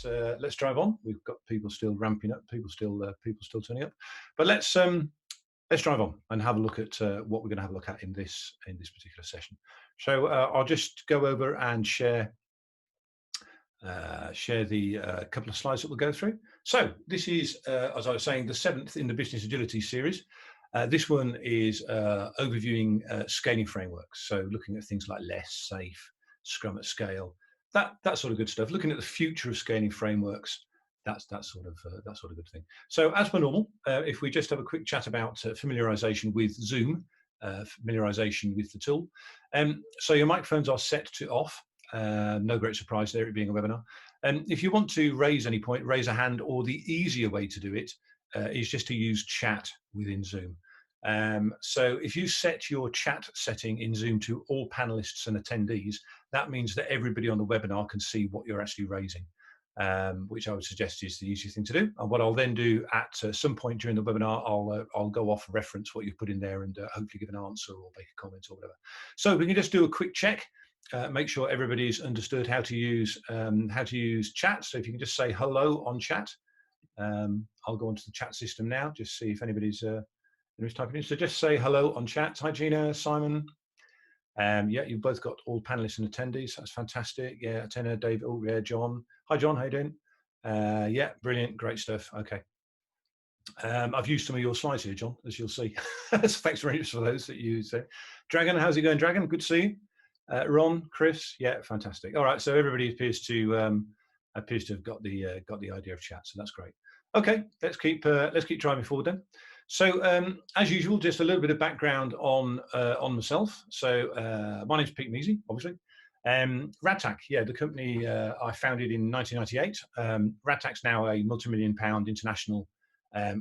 let's drive on. We've got people still ramping up, people still turning up, but let's drive on and have a look at what we're going to have a look at in this particular session. So I'll just go over and share the couple of slides that we'll go through. So this is, as I was saying, the 7th in the Business Agility series. This one is overviewing scaling frameworks. So looking at things like less, safe, Scrum at scale, that sort of good stuff. Looking at the future of scaling frameworks, that sort of good thing. So as per normal, if we just have a quick chat about familiarisation with Zoom, familiarisation with the tool. So your microphones are set to off. No great surprise there, it being a webinar. If you want to raise any point, raise a hand, or the easier way to do it is just to use chat within Zoom. So if you set your chat setting in Zoom to all panelists and attendees, that means that everybody on the webinar can see what you're actually raising, which I would suggest is the easiest thing to do. And what I'll then do at some point during the webinar, I'll go off and reference what you've put in there and hopefully give an answer or make a comment or whatever. So we can just do a quick check. Make sure everybody's understood how to use chat. So if you can just say hello on chat, I'll go onto the chat system now, just see if anybody's typing in. So just say hello on chat. Hi Gina, Simon. Yeah, you've both got all panelists and attendees. That's fantastic. Yeah, Tenor, David. Oh yeah, John. Hi John, how you doing? Yeah, brilliant, great stuff. Okay. I've used some of your slides here, John, as you'll see. Thanks very much for those that you say. Dragon, how's it going, Dragon? Good to see you. Ron, Chris, yeah, fantastic. All right, so everybody appears to have got the idea of chat, so that's great. Okay, let's keep driving forward then. So as usual, just a little bit of background on myself. So my name's Peter Measey, obviously. RadTac, yeah, the company I founded in 1998. RadTac's now a multi-million-pound international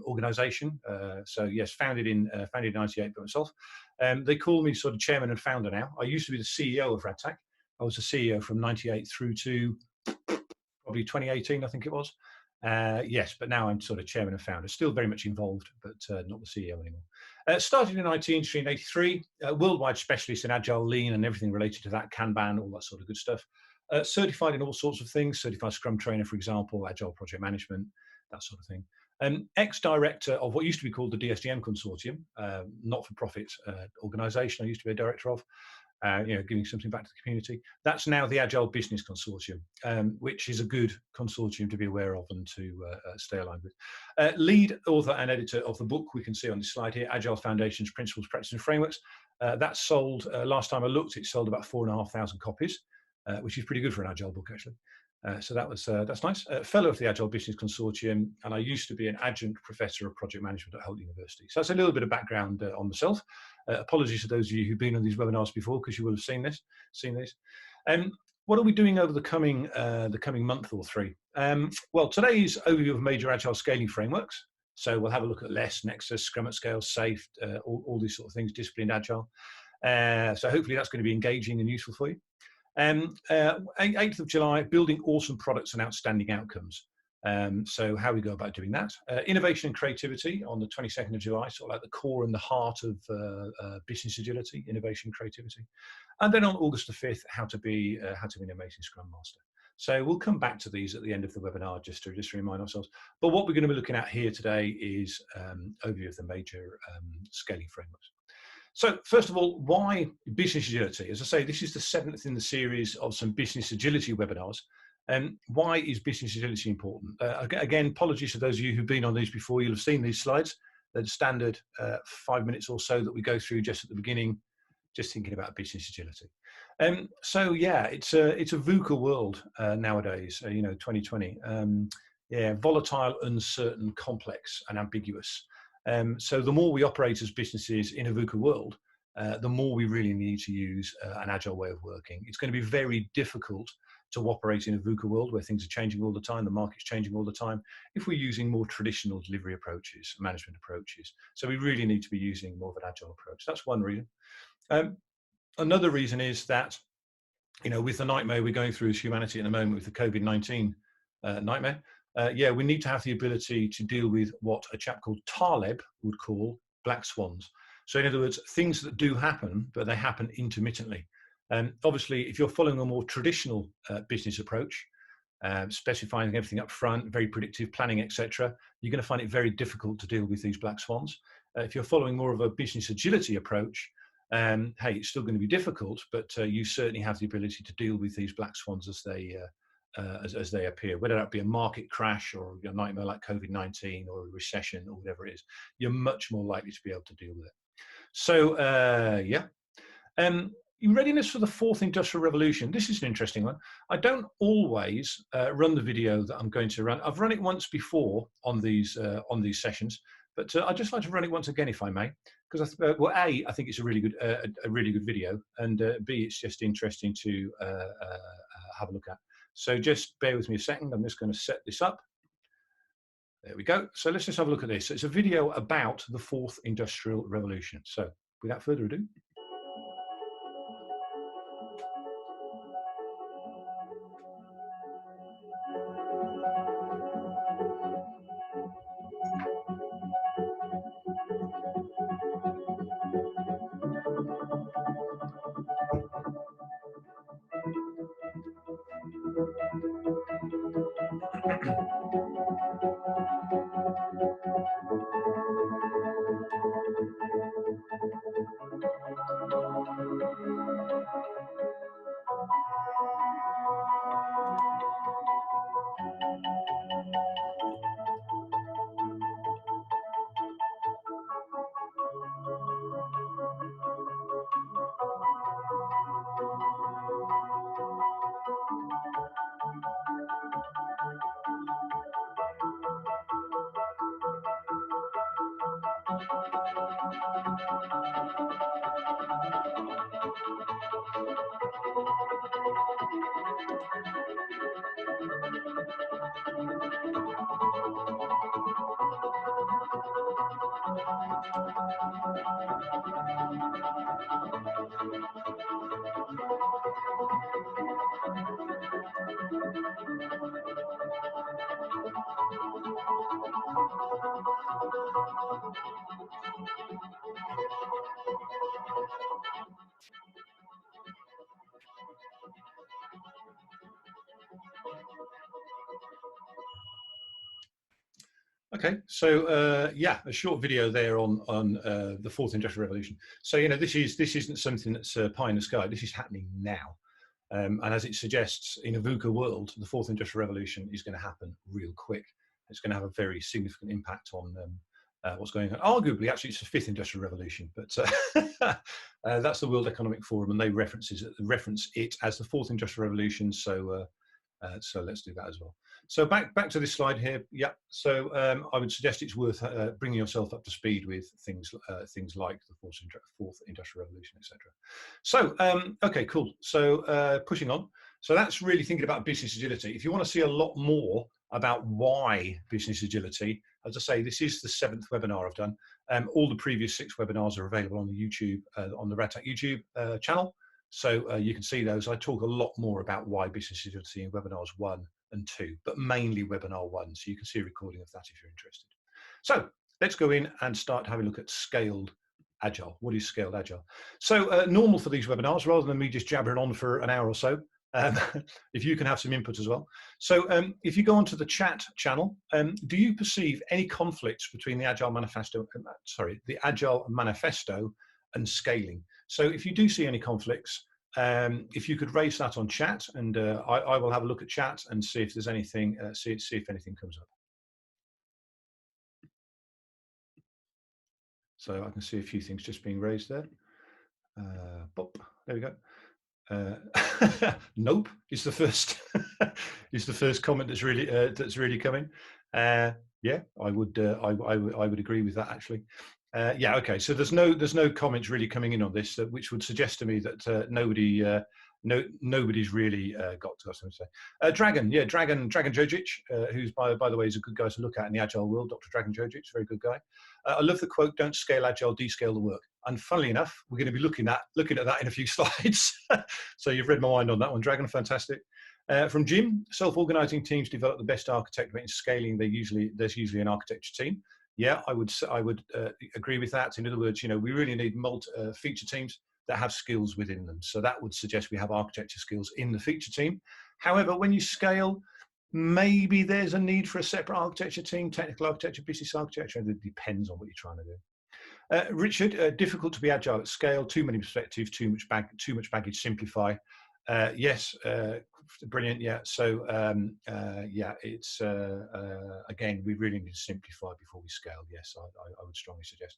organisation. So yes, founded in 98 by myself. They call me sort of chairman and founder now. I used to be the CEO of RadTac. I was the CEO from 98 through to probably 2018, I think it was. Yes, but now I'm sort of chairman and founder. Still very much involved, but not the CEO anymore. Started in IT industry in 83. Worldwide specialist in Agile, Lean, and everything related to that, Kanban, all that sort of good stuff. Certified in all sorts of things. Certified Scrum Trainer, for example, Agile project management, that sort of thing. Ex-director of what used to be called the DSGM Consortium, not-for-profit organisation I used to be a director of, giving something back to the community. That's now the Agile Business Consortium, which is a good consortium to be aware of and to stay aligned with. Lead author and editor of the book we can see on this slide here, Agile Foundations, Principles, Practices and Frameworks. That sold, last time I looked, it sold about 4,500 copies, which is pretty good for an Agile book, actually. So that's nice. Fellow of the Agile Business Consortium, and I used to be an adjunct professor of project management at Hull University. So that's a little bit of background on myself. Apologies to those of you who've been on these webinars before, because you will have seen these. What are we doing over the coming month or three? Well, today's overview of major Agile scaling frameworks. So we'll have a look at LESS, Nexus, Scrum at Scale, SAFe, all these sort of things, disciplined Agile. So hopefully that's going to be engaging and useful for you. 8th of July, building awesome products and outstanding outcomes. So how we go about doing that. Innovation and creativity on the 22nd of July, sort of like the core and the heart of business agility, innovation and creativity. And then on August the 5th, how to be an amazing Scrum Master. So we'll come back to these at the end of the webinar just to remind ourselves. But what we're going to be looking at here today is overview of the major scaling frameworks. So first of all, why business agility? As I say, this is the 7th in the series of some business agility webinars. Why is business agility important? Again, apologies to those of you who've been on these before. You'll have seen these slides. They're the standard 5 minutes or so that we go through just at the beginning, just thinking about business agility. So yeah, it's a VUCA world nowadays. 2020. Yeah, volatile, uncertain, complex, and ambiguous. So the more we operate as businesses in a VUCA world, the more we really need to use an agile way of working. It's going to be very difficult to operate in a VUCA world where things are changing all the time, the market's changing all the time, if we're using more traditional delivery approaches, management approaches. So we really need to be using more of an agile approach. That's one reason. Another reason is that, with the nightmare we're going through as humanity at the moment with the COVID-19 nightmare, yeah, we need to have the ability to deal with what a chap called Taleb would call black swans. So in other words, things that do happen, but they happen intermittently. Obviously, if you're following a more traditional business approach, specifying everything up front, very predictive planning, etc., you're going to find it very difficult to deal with these black swans. If you're following more of a business agility approach, hey, it's still going to be difficult, but you certainly have the ability to deal with these black swans as they appear, whether that be a market crash or a nightmare like COVID-19 or a recession or whatever it is. You're much more likely to be able to deal with it. So, yeah. Readiness for the fourth industrial revolution. This is an interesting one. I don't always run the video that I'm going to run. I've run it once before on these sessions, but I'd just like to run it once again, if I may, because well, A, I think it's a really good video, and B, it's just interesting to have a look at. So just bear with me a second. I'm just going to set this up. There we go. So let's just have a look at this. It's a video about the fourth industrial revolution. So without further ado. Okay, so yeah, a short video there on the fourth industrial revolution. So this isn't something that's pie in the sky. This is happening now, and as it suggests, in a VUCA world, the fourth industrial revolution is going to happen real quick. It's going to have a very significant impact on what's going on. Arguably, actually, it's the fifth industrial revolution, but that's the World Economic Forum, and they reference it as the fourth industrial revolution. So let's do that as well. So back to this slide here. Yeah. So I would suggest it's worth bringing yourself up to speed with things like the fourth industrial revolution, etc. So okay, cool. So pushing on. So that's really thinking about business agility. If you want to see a lot more about why business agility, as I say, this is the 7th webinar I've done. All the previous 6 webinars are available on the YouTube, on the RadTech YouTube channel. So you can see those. I talk a lot more about why business agility in webinars 1 and 2, but mainly webinar 1. So you can see a recording of that if you're interested. So let's go in and start having a look at scaled agile. What is scaled agile? So normal for these webinars, rather than me just jabbering on for an hour or so, if you can have some input as well. So if you go onto the chat channel, do you perceive any conflicts between the Agile Manifesto, and scaling? So if you do see any conflicts, if you could raise that on chat, and I will have a look at chat and see if there's anything, see if anything comes up. So I can see a few things just being raised there. Bop, there we go. Nope, is the first is the first comment that's really coming. Yeah, I would agree with that actually. Yeah, okay. So there's no comments really coming in on this, which would suggest to me that nobody's really got something to say. Dragon Jojic, who's by the way is a good guy to look at in the Agile world. Dr. Dragon Jojic, very good guy. I love the quote: "Don't scale Agile, descale the work." And funnily enough, we're going to be looking at that in a few slides. So you've read my mind on that one, Dragon. Fantastic. From Jim, self-organizing teams develop the best architecture. In scaling, there's usually an architecture team. Yeah, I would agree with that. In other words, we really need feature teams that have skills within them. So that would suggest we have architecture skills in the feature team. However, when you scale, Maybe there's a need for a separate architecture team, technical architecture, business architecture. It depends on what you're trying to do. Richard, difficult to be agile at scale, too many perspectives, too much baggage, simplify. Yes, brilliant. Yeah. So yeah, it's again, we really need to simplify before we scale. Yes, I would strongly suggest.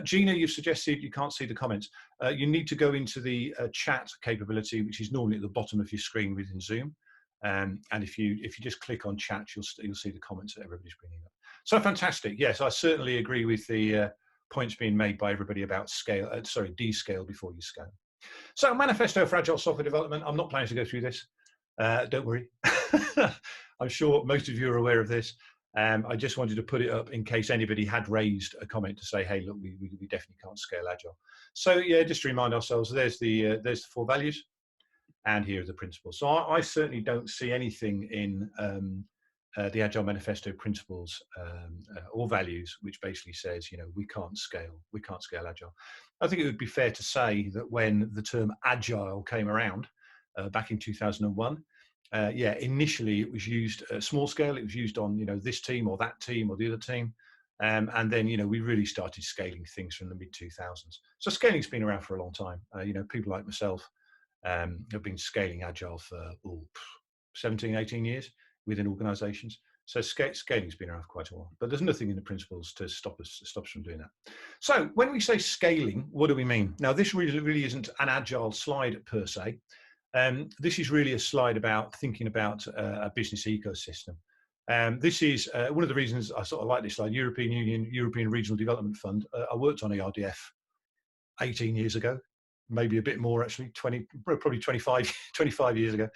Gina, you've suggested you can't see the comments. You need to go into the chat capability, which is normally at the bottom of your screen within Zoom. And if you just click on chat, you'll see the comments that everybody's bringing up. So fantastic. Yes, I certainly agree with the points being made by everybody about scale. Descale before you scale. So manifesto for agile software development. I'm not planning to go through this. Don't worry. I'm sure most of you are aware of this. I just wanted to put it up in case anybody had raised a comment to say, hey, look, we definitely can't scale agile. So yeah, just to remind ourselves, there's the 4 values, and here are the principles. So I certainly don't see anything in the Agile Manifesto principles or values, which basically says, we can't scale Agile. I think it would be fair to say that when the term Agile came around back in 2001, yeah, initially it was used small scale. It was used on, this team or that team or the other team. And then, we really started scaling things from the mid 2000s. So scaling's been around for a long time. People like myself have been scaling Agile for 17, 18 years within organizations. So scaling's been around for quite a while, but there's nothing in the principles to stop us from doing that. So when we say scaling, what do we mean? Now, this really isn't an agile slide per se. This is really a slide about thinking about a business ecosystem. This is one of the reasons I sort of like this slide. European Union, European Regional Development Fund. I worked on ERDF 18 years ago, maybe a bit more actually, probably 25 years ago.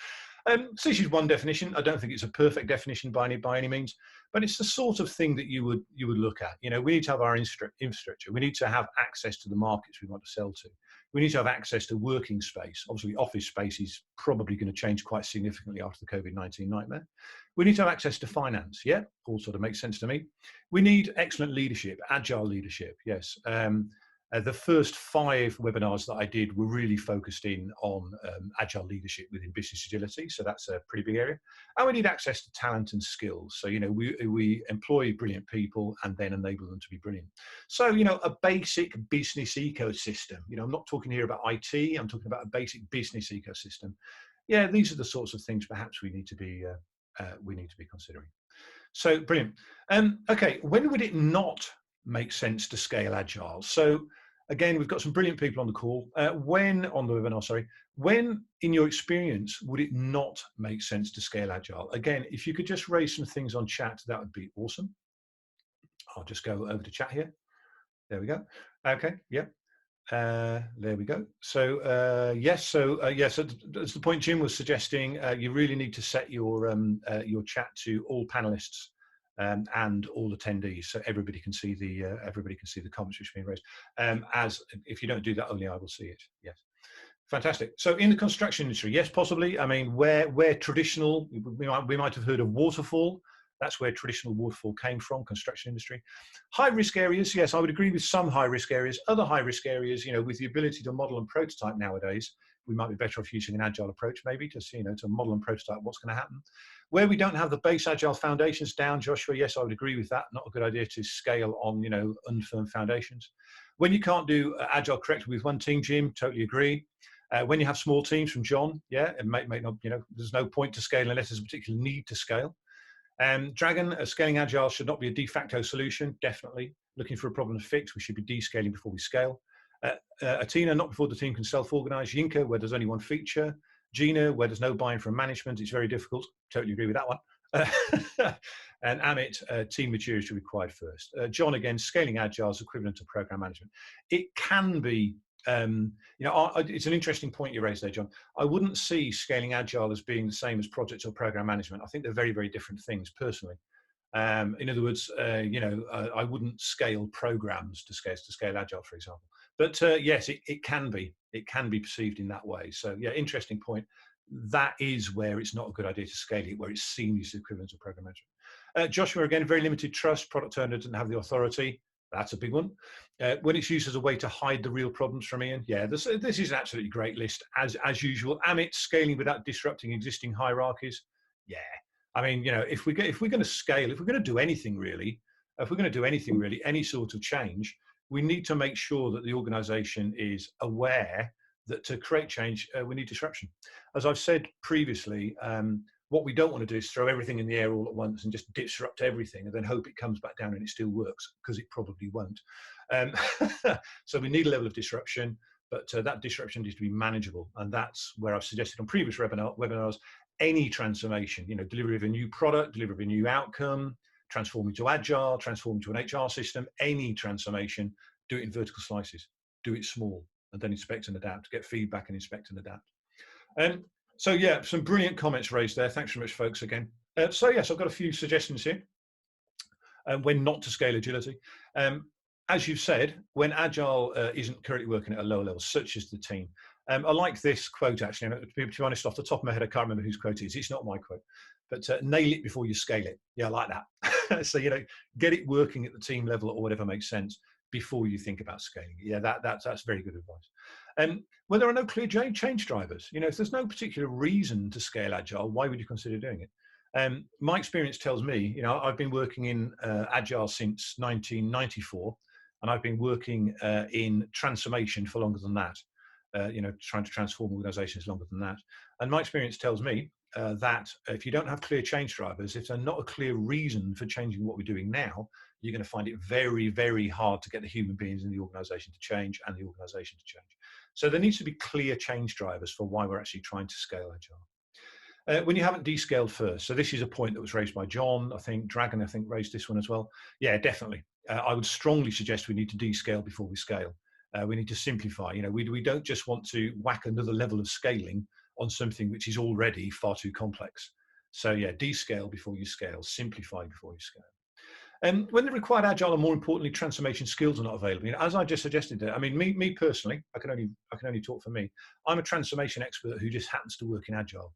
So this is one definition. I don't think it's a perfect definition by any means, but it's the sort of thing that you would look at. We need to have our infrastructure. We need to have access to the markets we want to sell to. We need to have access to working space. Obviously, office space is probably going to change quite significantly after the COVID-19 nightmare. We need to have access to finance. Yeah, all sort of makes sense to me. We need excellent leadership, agile leadership. Yes. The first 5 webinars that I did were really focused in on agile leadership within business agility. So that's a pretty big area. And we need access to talent and skills. So, we employ brilliant people and then enable them to be brilliant. So, a basic business ecosystem. I'm not talking here about IT. I'm talking about a basic business ecosystem. Yeah, these are the sorts of things perhaps we need to be considering. So brilliant. Okay, when would it not make sense to scale agile? So again, we've got some brilliant people on the call. When on the webinar, sorry, when in your experience would it not make sense to scale agile? Again, if you could just raise some things on chat, that would be awesome. I'll just go over to chat here. There we go. Okay, yep. There we go. So yes, so yes, as the point Jim was suggesting, you really need to set your chat to all panelists and all attendees, so everybody can see the comments which are being raised. As if you don't do that, only I will see it. Yes, fantastic. So in the construction industry, yes, possibly. I mean, where traditional, we might have heard of waterfall. That's where traditional waterfall came from, construction industry. High risk areas, yes, I would agree with some high risk areas. Other high risk areas, with the ability to model and prototype nowadays, we might be better off using an agile approach, maybe to model and prototype what's going to happen. Where we don't have the base agile foundations down, Joshua, yes, I would agree with that. Not a good idea to scale on, unfirm foundations. When you can't do agile correctly with one team, Jim, totally agree. When you have small teams from John, yeah, it may not, there's no point to scale unless there's a particular need to scale. Dragon, scaling agile should not be a de facto solution. Definitely looking for a problem to fix. We should be descaling before we scale. Atina, not before the team can self-organize. Yinka, where there's only one feature. Gina, where there's no buy-in from management, it's very difficult. Totally agree with that one. And Amit, team maturity should be required first. John, again, scaling agile is equivalent to program management. It can be. It's an interesting point you raised there, John. I wouldn't see scaling agile as being the same as project or program management. I think they're very, very different things personally. In other words, I wouldn't scale programs to scale agile, for example. But yes, it can be perceived in that way. So yeah, interesting point. That is where it's not a good idea to scale it, where it's seen as the equivalent of program management. Joshua, again, very limited trust. Product owner doesn't have the authority. That's a big one. When it's used as a way to hide the real problems from Ian, yeah, this is an absolutely great list, as usual. Amit, scaling without disrupting existing hierarchies. Yeah, I mean, if we're going to scale, if we're going to do anything really, any sort of change, we need to make sure that the organization is aware that to create change, we need disruption. As I've said previously, what we don't want to do is throw everything in the air all at once and just disrupt everything and then hope it comes back down and it still works, because it probably won't. So we need a level of disruption, but that disruption needs to be manageable. And that's where I've suggested on previous webinars, any transformation, delivery of a new product, delivery of a new outcome, transforming to Agile, transforming to an HR system, any transformation, do it in vertical slices, do it small, and then inspect and adapt, get feedback and inspect and adapt. So yeah, some brilliant comments raised there. Thanks very much, folks, again. So yes, I've got a few suggestions here when not to scale agility. As you've said, when Agile isn't currently working at a lower level, such as the team. I like this quote, actually. To be honest, off the top of my head, I can't remember whose quote it is. It's not my quote. But nail it before you scale it. Yeah, I like that. So, get it working at the team level or whatever makes sense before you think about scaling. Yeah, that's very good advice. When there are no clear change drivers, if there's no particular reason to scale Agile, why would you consider doing it? My experience tells me, I've been working in Agile since 1994, and I've been working in transformation for longer than that. Trying to transform organizations longer than that. And my experience tells me that if you don't have clear change drivers, if there's not a clear reason for changing what we're doing now, you're going to find it very, very hard to get the human beings in the organization to change and the organization to change. So there needs to be clear change drivers for why we're actually trying to scale Agile. When you haven't descaled first, so this is a point that was raised by John, I think Dragon, raised this one as well. Yeah, definitely. I would strongly suggest we need to descale before we scale. We need to simplify. We don't just want to whack another level of scaling on something which is already far too complex. So yeah, descale before you scale, simplify before you scale. And when the required Agile and more importantly transformation skills are not available, as I just suggested there, I mean, me personally, I can only talk for me. I'm a transformation expert who just happens to work in Agile.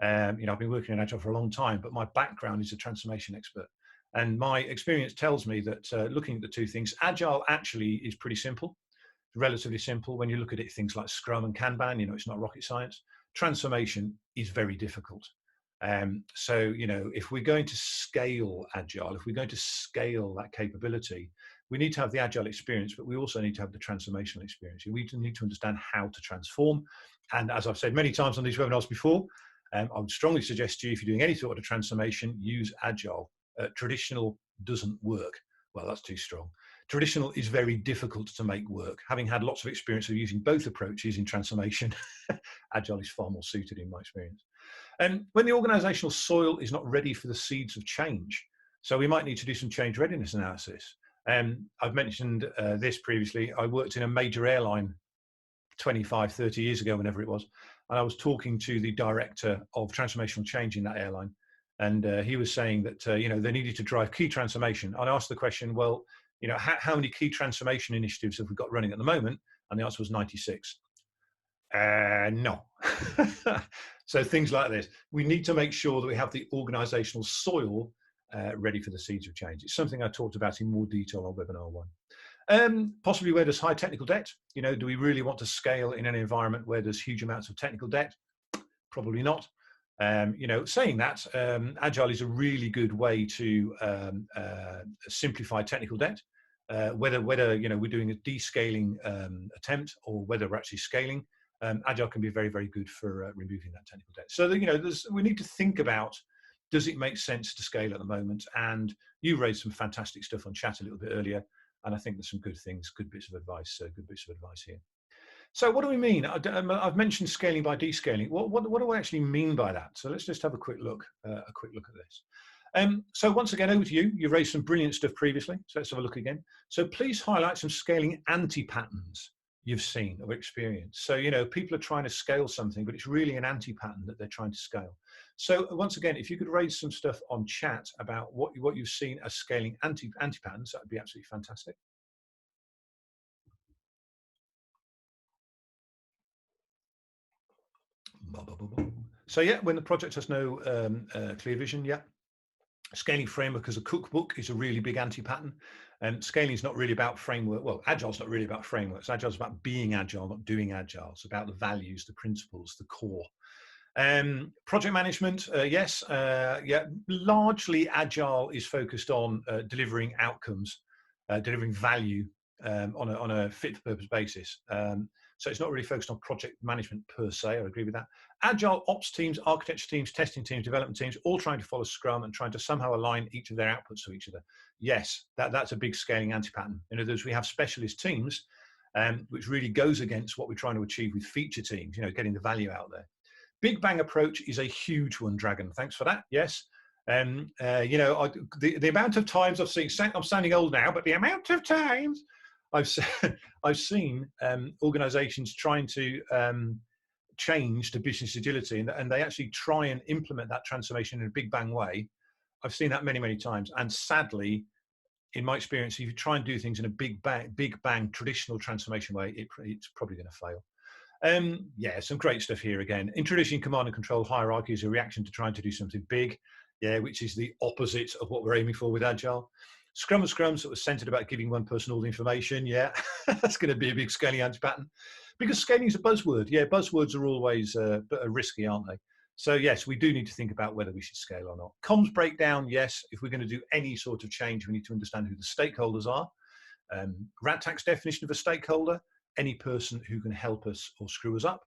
I've been working in Agile for a long time, but my background is a transformation expert. And my experience tells me that looking at the two things, Agile actually is pretty simple. Relatively simple when you look at it, things like Scrum and Kanban, it's not rocket science. Transformation is very difficult. So, if we're going to scale Agile, if we're going to scale that capability, we need to have the Agile experience, but we also need to have the transformational experience. We need to understand how to transform. And as I've said many times on these webinars before, I would strongly suggest to you, if you're doing any sort of transformation, use Agile. Traditional doesn't work. Well, that's too strong. Traditional is very difficult to make work. Having had lots of experience of using both approaches in transformation, Agile is far more suited in my experience. And when the organizational soil is not ready for the seeds of change, so we might need to do some change readiness analysis. I've mentioned this previously. I worked in a major airline 25, 30 years ago, whenever it was, and I was talking to the director of transformational change in that airline. And he was saying that, they needed to drive key transformation. And I asked the question, well, how many key transformation initiatives have we got running at the moment? And the answer was 96. No. So things like this, we need to make sure that we have the organizational soil ready for the seeds of change. It's something I talked about in more detail on webinar 1. Possibly where there's high technical debt. Do we really want to scale in an environment where there's huge amounts of technical debt? Probably not. Saying that, Agile is a really good way to simplify technical debt. Whether we're doing a descaling attempt or whether we're actually scaling, Agile can be very, very good for removing that technical debt. So we need to think about, does it make sense to scale at the moment? And you raised some fantastic stuff on chat a little bit earlier, and I think there's some good things, good bits of advice here. So what do we mean? I've mentioned scaling by descaling. What do I actually mean by that? So let's just have a quick look at this. So once again, over to you. You raised some brilliant stuff previously, so let's have a look again. So please highlight some scaling anti-patterns you've seen or experienced. So, people are trying to scale something, but it's really an anti-pattern that they're trying to scale. So once again, if you could raise some stuff on chat about what you've seen as scaling anti-patterns, that would be absolutely fantastic. So yeah, when the project has no clear vision, yeah. Scaling framework as a cookbook is a really big anti-pattern. And scaling is not really about framework. Well, Agile's not really about frameworks. Agile's about being Agile, not doing Agile. It's about the values, the principles, the core. Project management, yes, yeah. Largely, Agile is focused on delivering outcomes, delivering value on a fit-for-purpose basis. So it's not really focused on project management per se. I agree with that. Agile ops teams, architecture teams, testing teams, development teams, all trying to follow Scrum and trying to somehow align each of their outputs to each other. Yes, that's a big scaling anti-pattern. In other words, we have specialist teams, which really goes against what we're trying to achieve with feature teams. Getting the value out there. Big bang approach is a huge one, Dragon. Thanks for that. Yes. The amount of times I've seen, I'm sounding old now, but the amount of times I've seen organizations trying to change to business agility, and they actually try and implement that transformation in a big bang way. I've seen that many, many times. And sadly, in my experience, if you try and do things in a big bang traditional transformation way, it's probably going to fail. Yeah, some great stuff here again. Introducing command and control hierarchy is a reaction to trying to do something big, yeah, which is the opposite of what we're aiming for with Agile. Scrum and Scrums that was centered about giving one person all the information, yeah, that's going to be a big scaling anti-pattern. Because scaling is a buzzword, yeah, buzzwords are always risky, aren't they? So yes, we do need to think about whether we should scale or not. Comms breakdown, yes, if we're going to do any sort of change, we need to understand who the stakeholders are. Radtack's definition of a stakeholder: any person who can help us or screw us up,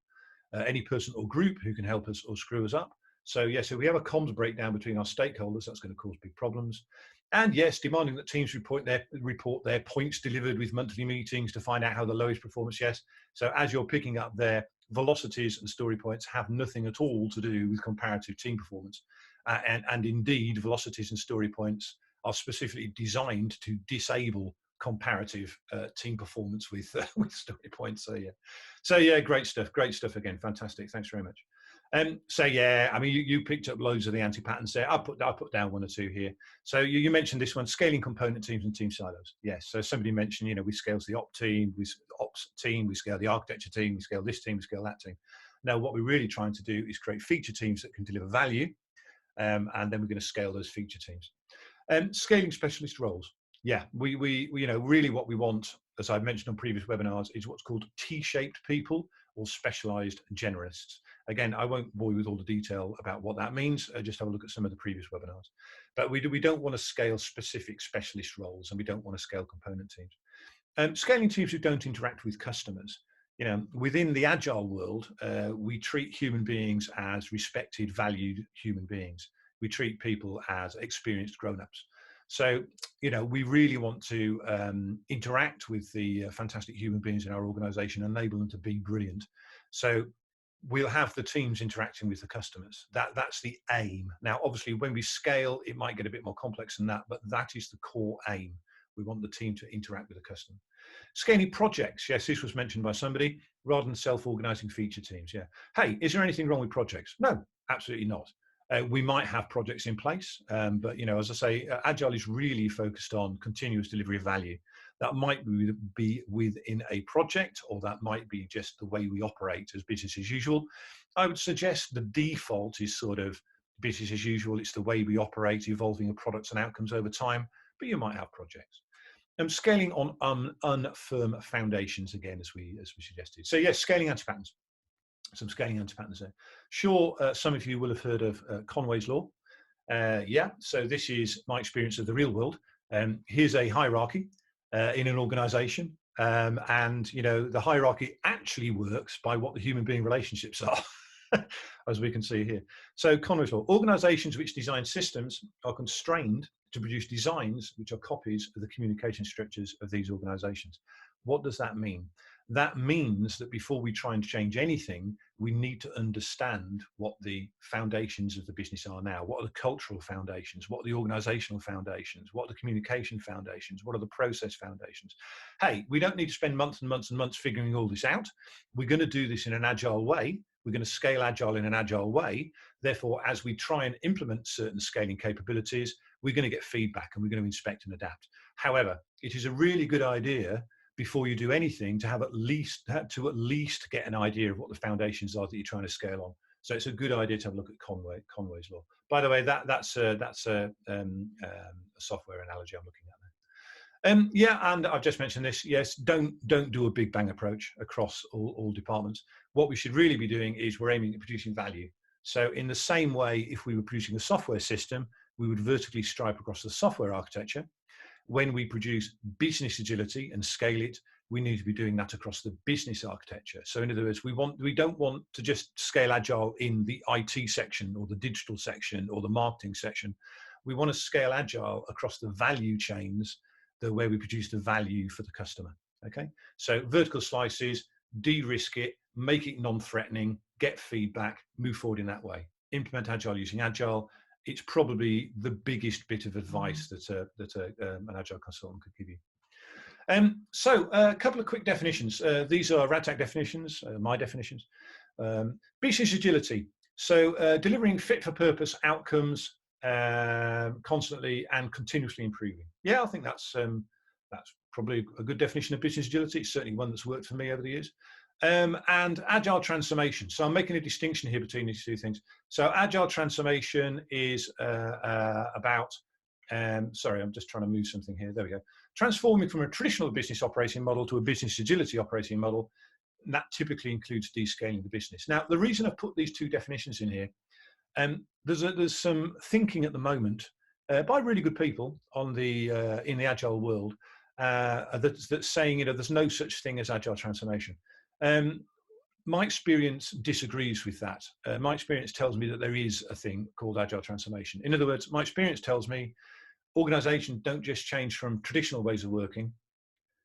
any person or group who can help us or screw us up. So yes, if we have a comms breakdown between our stakeholders, that's going to cause big problems. And yes, demanding that teams report their points delivered with monthly meetings to find out how the lowest performance, yes. So as you're picking up there, velocities and story points have nothing at all to do with comparative team performance. And indeed, velocities and story points are specifically designed to disable comparative team performance with story points. So yeah, great stuff again, fantastic. Thanks very much. So yeah, I mean, you picked up loads of the anti-patterns there. I put down one or two here. So you mentioned this one: scaling component teams and team silos. Yes. So somebody mentioned, we scale the ops team, we scale the architecture team, we scale this team, we scale that team. Now, what we're really trying to do is create feature teams that can deliver value, and then we're going to scale those feature teams. Scaling specialist roles. Yeah, we really what we want, as I've mentioned on previous webinars, is what's called T-shaped people or specialized generalists. Again, I won't bore you with all the detail about what that means. Just have a look at some of the previous webinars. But we don't want to scale specific specialist roles, and we don't want to scale component teams. Scaling teams who don't interact with customers. Within the Agile world, we treat human beings as respected, valued human beings. We treat people as experienced grown-ups. So, we really want to interact with the fantastic human beings in our organization, enable them to be brilliant. So we'll have the teams interacting with the customers. That's the aim. Now, obviously, when we scale, it might get a bit more complex than that, but that is the core aim. We want the team to interact with the customer. Scaling projects. Yes, this was mentioned by somebody, rather than self-organizing feature teams. Yeah. Hey, is there anything wrong with projects? No, absolutely not. We might have projects in place, but as I say, Agile is really focused on continuous delivery of value. That might be within a project, or that might be just the way we operate as business as usual. I would suggest the default is sort of business as usual. It's the way we operate, evolving of products and outcomes over time, but you might have projects. Scaling on unfirm foundations, again, as we suggested. So yes, scaling anti-patterns. Some scaling anti-patterns there. Sure, some of you will have heard of Conway's Law. Yeah, so this is my experience of the real world. Here's a hierarchy in an organization, and the hierarchy actually works by what the human being relationships are, as we can see here. So Conway's Law: organizations which design systems are constrained to produce designs which are copies of the communication structures of these organizations. What does that mean? That means that before we try and change anything, we need to understand what the foundations of the business are now. What are the cultural foundations? What are the organizational foundations? What are the communication foundations? What are the process foundations? Hey, we don't need to spend months and months and months figuring all this out. We're going to do this in an agile way. We're going to scale Agile in an agile way. Therefore, as we try and implement certain scaling capabilities, we're going to get feedback and we're going to inspect and adapt. However, it is a really good idea, before you do anything, to at least get an idea of what the foundations are that you're trying to scale on. So it's a good idea to have a look at Conway's Law. By the way, that's a software analogy I'm looking at there. Yeah, and I've just mentioned this. Yes, don't do a big bang approach across all departments. What we should really be doing is we're aiming at producing value. So in the same way, if we were producing a software system, we would vertically stripe across the software architecture. When we produce business agility and scale it, we need to be doing that across the business architecture. So in other words, we don't want to just scale Agile in the IT section or the digital section or the marketing section. We want to scale Agile across the value chains, where we produce the value for the customer. Okay, so vertical slices, de-risk it, make it non-threatening, get feedback, move forward in that way. Implement Agile using Agile. It's probably the biggest bit of advice that an Agile consultant could give you. So a couple of quick definitions. These are RADTAC definitions, my definitions. Business agility. So delivering fit for purpose outcomes constantly and continuously improving. Yeah, I think that's probably a good definition of business agility. It's certainly one that's worked for me over the years. And Agile transformation. So I'm making a distinction here between these two things. So Agile transformation is about, sorry, I'm just trying to move something here. There we go. Transforming from a traditional business operating model to a business agility operating model. And that typically includes descaling the business. Now, the reason I've put these two definitions in here, there's some thinking at the moment by really good people on the in the Agile world that's saying, there's no such thing as Agile transformation. My experience disagrees with that. My experience tells me that there is a thing called Agile transformation. In other words, my experience tells me organizations don't just change from traditional ways of working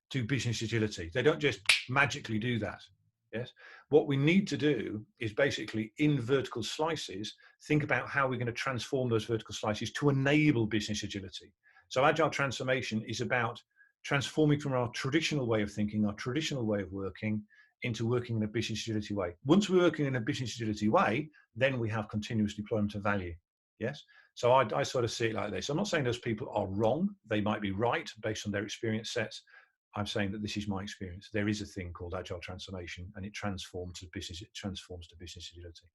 to business agility. They don't just magically do that. Yes. What we need to do is basically, in vertical slices, think about how we're going to transform those vertical slices to enable business agility. So Agile transformation is about transforming from our traditional way of thinking, our traditional way of working, into working in a business agility way. Once we're working in a business agility way, then we have continuous deployment of value. Yes. So I sort of see it like this. I'm not saying those people are wrong. They might be right based on their experience sets. I'm saying that this is my experience. There is a thing called Agile transformation, and it transforms to business. It transforms to business agility.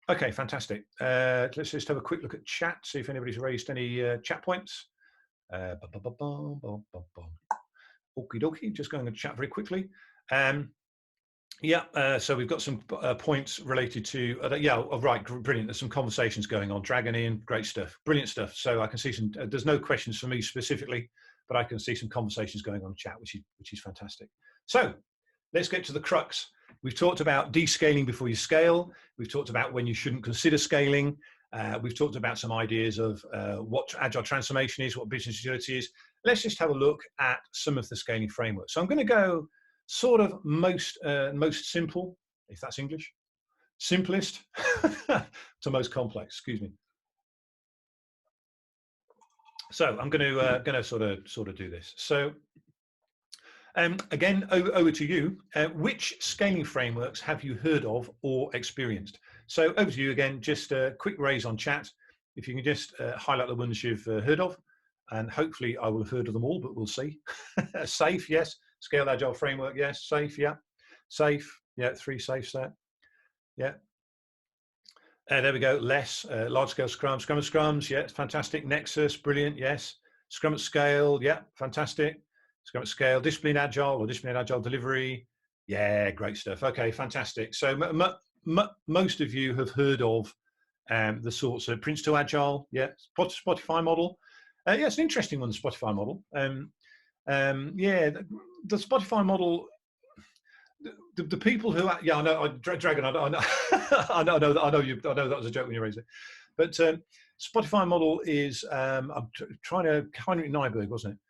Okay, fantastic. Let's just have a quick look at chat. See if anybody's raised any chat points. Okie dokie. Just going to chat very quickly. So we've got some points related to right, brilliant. There's some conversations going on. Dragon in, great stuff, brilliant stuff. So I can see some. There's no questions for me specifically, but I can see some conversations going on in chat, which is fantastic. So let's get to the crux. We've talked about descaling before you scale. We've talked about when you shouldn't consider scaling. We've talked about some ideas of what Agile transformation is, what business agility is. Let's just have a look at some of the scaling frameworks. So I'm going to go sort of most simple, if that's English, simplest to most complex. Excuse me. So I'm going to sort of do this. So again, over to you. Which scaling frameworks have you heard of or experienced? So over to you again. Just a quick raise on chat. If you can just highlight the ones you've heard of, and hopefully I will have heard of them all, but we'll see. SAFe, yes. Scaled Agile framework, yes. SAFe, yeah. SAFe, yeah. 3 SAFes there, yeah. There we go. Less large scale Scrum, Scrum and Scrums, yeah, it's fantastic. Nexus, brilliant, yes. Scrum at scale, yeah, fantastic. Scrum at scale, disciplined Agile or disciplined Agile delivery, yeah, great stuff. Okay, fantastic. So most of you have heard of the sorts of Prince 2 Agile, yeah. Spotify model, yeah, it's an interesting one. The Spotify model, yeah, the Spotify model. The people who, yeah, I know, Dragon, I know, I know that was a joke when you raised it, but Spotify model is, I'm trying to, Heinrich Nyberg, wasn't it?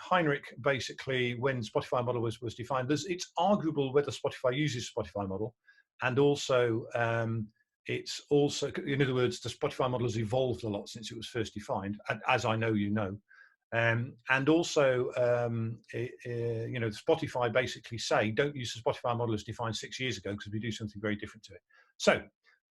Heinrich, basically, when Spotify model was defined, it's arguable whether Spotify uses Spotify model, and also it's also, in other words, the Spotify model has evolved a lot since it was first defined, as I know you know. And also, Spotify basically say, don't use the Spotify model as defined 6 years ago because we do something very different to it. So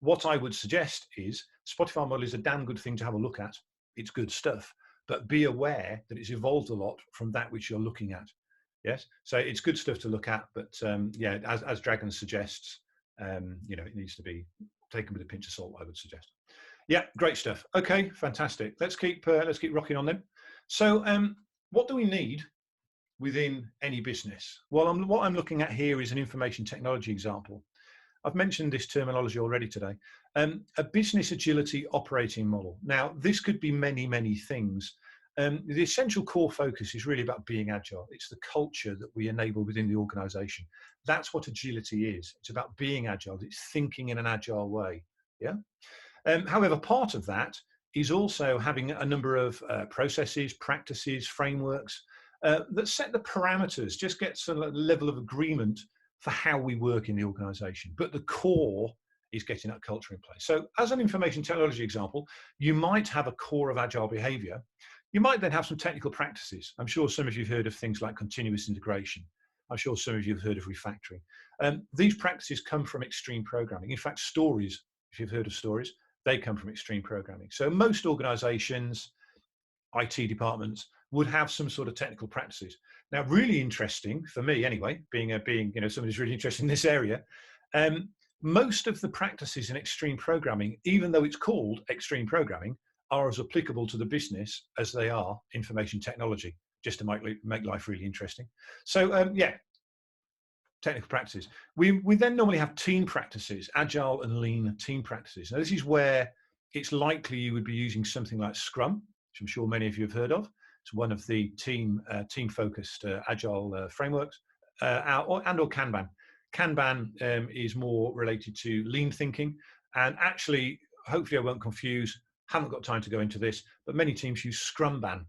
what I would suggest is Spotify model is a damn good thing to have a look at. It's good stuff, but be aware that it's evolved a lot from that which you're looking at. Yes. So it's good stuff to look at, but yeah, as Dragon suggests, it needs to be taken with a pinch of salt, I would suggest. Yeah, great stuff. Okay, fantastic. Let's keep rocking on then. So what do we need within any business? Well, what I'm looking at here is an information technology example. I've mentioned this terminology already today. A business agility operating model. Now, this could be many, many things. The essential core focus is really about being agile. It's the culture that we enable within the organization. That's what agility is. It's about being agile. It's thinking in an agile way. Yeah. However, part of that is also having a number of processes, practices, frameworks that set the parameters, just gets a level of agreement for how we work in the organization. But the core is getting that culture in place. So as an information technology example, you might have a core of agile behavior. You might then have some technical practices. I'm sure some of you have heard of things like continuous integration. I'm sure some of you have heard of refactoring. These practices come from extreme programming. In fact, stories, if you've heard of stories, they come from extreme programming. So most organizations, IT departments, would have some sort of technical practices. Now, really interesting for me anyway, being somebody who's really interested in this area, most of the practices in extreme programming, even though it's called extreme programming, are as applicable to the business as they are information technology, just to make life really interesting. So technical practices. We then normally have team practices, agile and lean team practices. Now, this is where it's likely you would be using something like Scrum, which I'm sure many of you have heard of. It's one of the team-focused agile frameworks, or Kanban. Kanban is more related to lean thinking, and actually, hopefully I won't confuse, haven't got time to go into this, but many teams use Scrumban,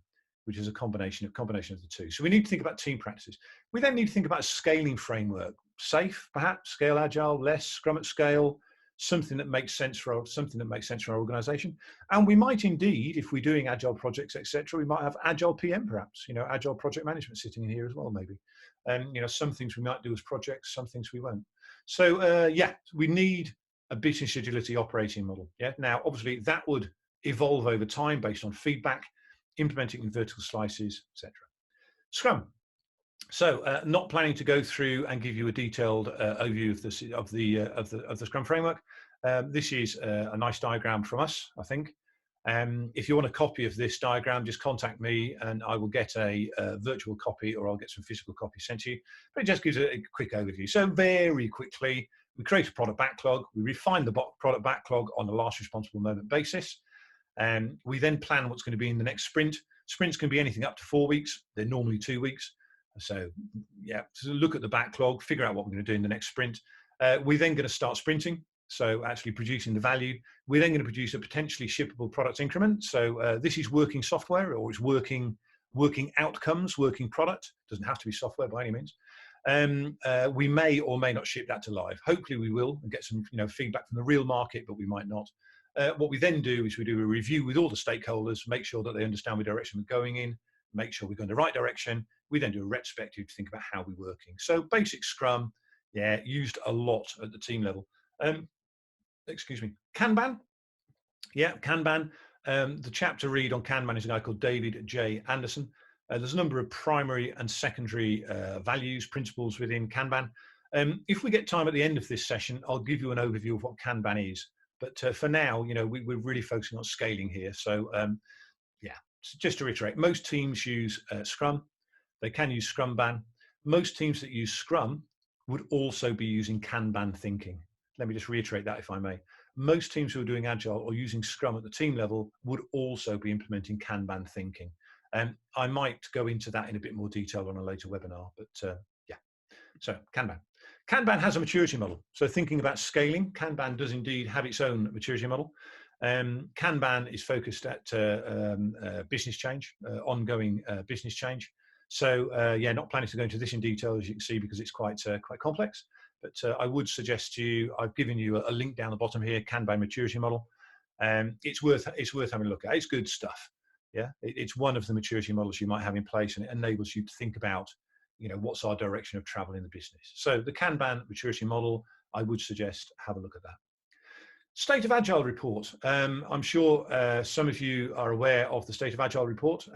which is a combination of the two. So we need to think about team practices. We then need to think about a scaling framework. SAFe, perhaps, scale agile, less, Scrum at scale, something that makes sense for our organization. And we might indeed, if we're doing agile projects, etc., we might have agile PM, perhaps, agile project management sitting in here as well, maybe. And some things we might do as projects, some things we won't. So we need a business agility operating model. Yeah. Now, obviously, that would evolve over time based on feedback, implementing in vertical slices, etc. Scrum. So, not planning to go through and give you a detailed overview of the Scrum framework. This is a nice diagram from us, I think. If you want a copy of this diagram, just contact me, and I will get a virtual copy, or I'll get some physical copies sent to you. But it just gives a quick overview. So, very quickly, we create a product backlog. We refine the product backlog on a last responsible moment basis. We then plan what's going to be in the next sprint. Sprints can be anything up to 4 weeks. They're normally 2 weeks. So look at the backlog, figure out what we're going to do in the next sprint. We're then going to start sprinting, so actually producing the value. We're then going to produce a potentially shippable product increment. So this is working software, or it's working outcomes, working product. Doesn't have to be software by any means. We may or may not ship that to live. Hopefully we will, and get some feedback from the real market, but we might not. What we then do is we do a review with all the stakeholders, make sure that they understand the direction we're going in, make sure we're going the right direction. We then do a retrospective to think about how we're working. So basic Scrum, used a lot at the team level. Excuse me. Kanban. Yeah, Kanban. The chapter read on Kanban is a guy called David J. Anderson. There's a number of primary and secondary values, principles within Kanban. If we get time at the end of this session, I'll give you an overview of what Kanban is. But for now, we're really focusing on scaling here. So just to reiterate, most teams use Scrum. They can use Scrumban. Most teams that use Scrum would also be using Kanban thinking. Let me just reiterate that, if I may. Most teams who are doing Agile or using Scrum at the team level would also be implementing Kanban thinking. I might go into that in a bit more detail on a later webinar, but So Kanban. Kanban has a maturity model. So thinking about scaling, Kanban does indeed have its own maturity model. Kanban is focused at business change, ongoing business change. So not planning to go into this in detail, as you can see, because it's quite complex. But I would suggest to you, I've given you a link down the bottom here, Kanban maturity model. It's worth having a look at. It's good stuff. Yeah, it's one of the maturity models you might have in place, and it enables you to think about, what's our direction of travel in the business. So the Kanban maturity model, I would suggest have a look at that. State of Agile report. I'm sure some of you are aware of the State of Agile report.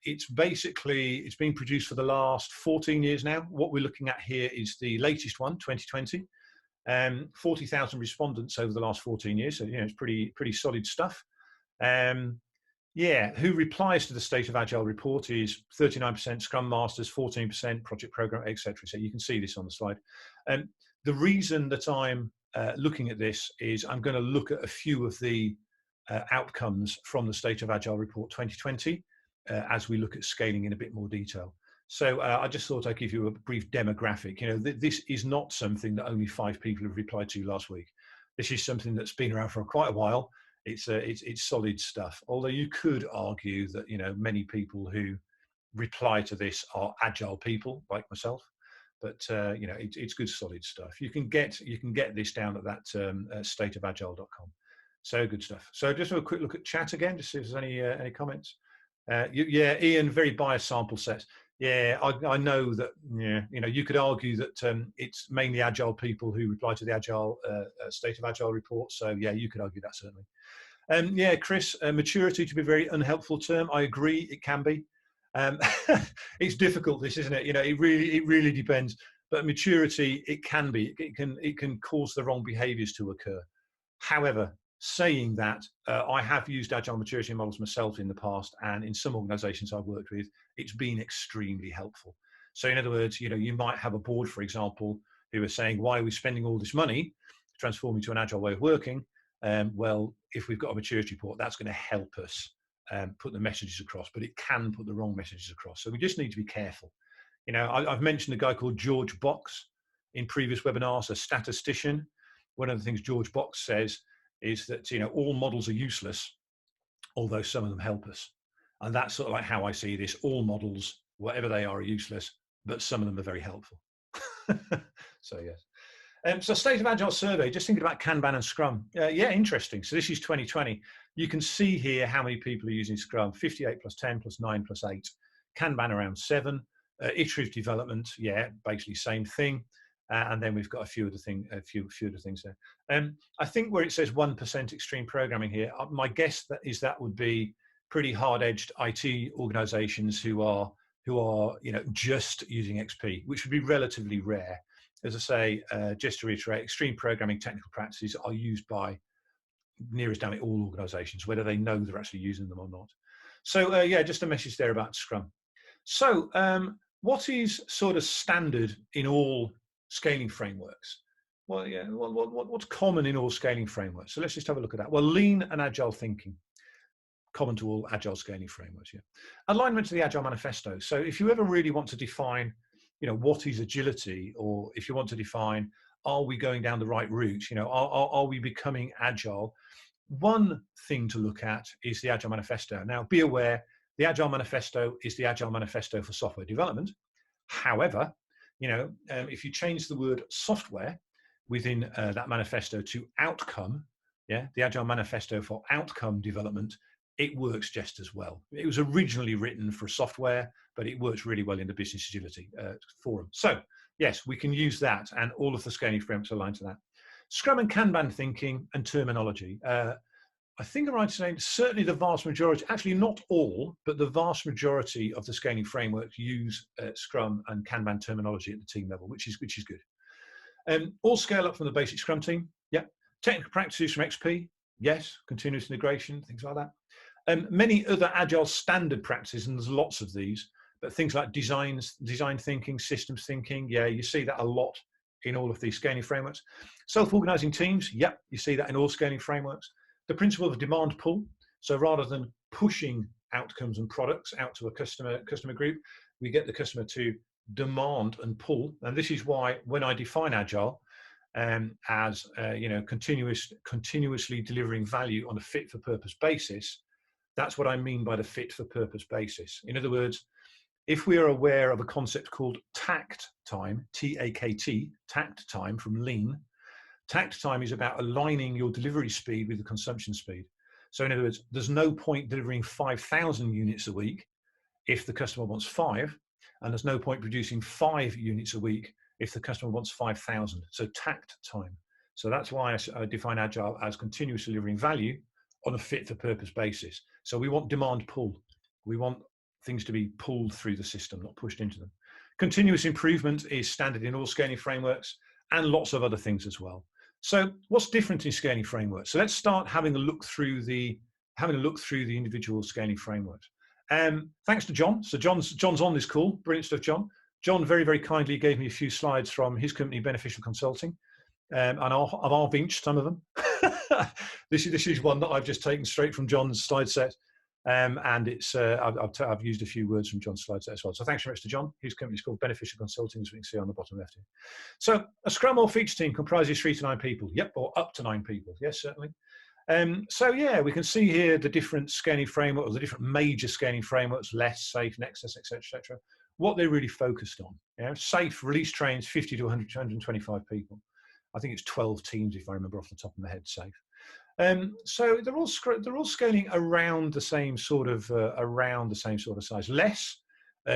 It's been produced for the last 14 years now. What we're looking at here is the latest one, 2020. 40,000 respondents over the last 14 years. So, it's pretty solid stuff. Who replies to the State of Agile report is 39% Scrum Masters, 14% Project Program, etc. So you can see this on the slide. The reason that I'm looking at this is I'm going to look at a few of the outcomes from the State of Agile Report 2020 as we look at scaling in a bit more detail. So I just thought I'd give you a brief demographic. You know, this is not something that only 5 people have replied to last week. This is something that's been around for quite a while. It's solid stuff. Although you could argue that, you know, many people who reply to this are agile people like myself, but you know, it's good solid stuff. You can get this down at that stateofagile.com. So good stuff. So just have a quick look at chat again, just see if there's any comments. Yeah, Ian, very biased sample sets. Yeah, I know that. Yeah, you know, you could argue that it's mainly agile people who reply to the Agile State of Agile report. So yeah, you could argue that certainly. Yeah, Chris, maturity to be a very unhelpful term. I agree, it can be. It's difficult, this, isn't it? You know, it really depends. But maturity, it can be. It can cause the wrong behaviours to occur. However, saying that, I have used agile maturity models myself in the past, and in some organisations I've worked with, it's been extremely helpful. So, in other words, you know, you might have a board, for example, who are saying, "Why are we spending all this money to transform into an agile way of working?" Well, if we've got a maturity report, that's going to help us put the messages across, but it can put the wrong messages across. So we just need to be careful. You know, I've mentioned a guy called George Box in previous webinars, a statistician. One of the things George Box says is that, you know, all models are useless, although some of them help us. And that's sort of like how I see this. All models, whatever they are useless, but some of them are very helpful. So yes. So State of Agile survey, just thinking about Kanban and Scrum. Yeah, interesting. So this is 2020. You can see here how many people are using Scrum: 58 plus 10 plus 9 plus 8. Kanban around 7. Iterative development, yeah, basically same thing. And then we've got a few other things there. I think where it says 1% extreme programming here, my guess that would be pretty hard-edged IT organizations who are you know, just using XP, which would be relatively rare. As I say, just to reiterate, extreme programming technical practices are used by nearest damn it all organizations, whether they know they're actually using them or not. So yeah, just a message there about Scrum. So what is sort of standard in all scaling frameworks? Well, yeah, what's common in all scaling frameworks? So let's just have a look at that. Well, lean and agile thinking, common to all agile scaling frameworks. Yeah, alignment to the Agile Manifesto. So if you ever really want to define, you know, what is agility, or if you want to define, are we going down the right route? You know, are we becoming agile? One thing to look at is the Agile Manifesto. Now, be aware, the Agile Manifesto is the Agile Manifesto for software development. However, you know, if you change the word software within that manifesto to outcome, yeah, the Agile Manifesto for outcome development, it works just as well. It was originally written for software, but it works really well in the business agility forum. So yes, we can use that, and all of the scaling frameworks align to that. Scrum and Kanban thinking and terminology. I think I'm right in saying certainly the vast majority, actually not all, but the vast majority of the scaling frameworks use Scrum and Kanban terminology at the team level, which is good. All scale up from the basic Scrum team. Yeah. Technical practices from XP. Yes. Continuous integration, things like that. Many other agile standard practices, and there's lots of these, but things like design thinking, systems thinking. Yeah, you see that a lot in all of these scaling frameworks. Self-organizing teams. Yep, you see that in all scaling frameworks. The principle of demand pull. So rather than pushing outcomes and products out to a customer group, we get the customer to demand and pull. And this is why when I define agile as you know, continuously delivering value on a fit for purpose basis, that's what I mean by the fit for purpose basis. In other words, if we are aware of a concept called takt time, T-A-K-T, takt time from lean, takt time is about aligning your delivery speed with the consumption speed. So in other words, there's no point delivering 5,000 units a week if the customer wants 5, and there's no point producing 5 units a week if the customer wants 5,000. So takt time. So that's why I define agile as continuously delivering value on a fit for purpose basis. So we want demand pull. We want things to be pulled through the system, not pushed into them. Continuous improvement is standard in all scaling frameworks, and lots of other things as well. So what's different in scaling frameworks? So let's start having a look through the individual scaling frameworks. Thanks to John. So John's on this call. Brilliant stuff, John. John very, very kindly gave me a few slides from his company, Beneficial Consulting, and I've vinched some of them. This is one that I've just taken straight from John's slide set, and it's I've used a few words from John's slide set as well. So thanks very much to John. His company is called Beneficial Consulting, as we can see on the bottom left here. So a Scrum or feature team comprises 3 to 9 people. Yep, or up to 9 people. Yes, certainly. So yeah, we can see here the different scaling frameworks, or the different major scaling frameworks: Less, Safe, Nexus, etc., etc. What they're really focused on. Safe release trains 50 to 100 to 125 people. I think it's 12 teams if I remember off the top of my head. Safe. So they're all scaling around the same sort of size. Less,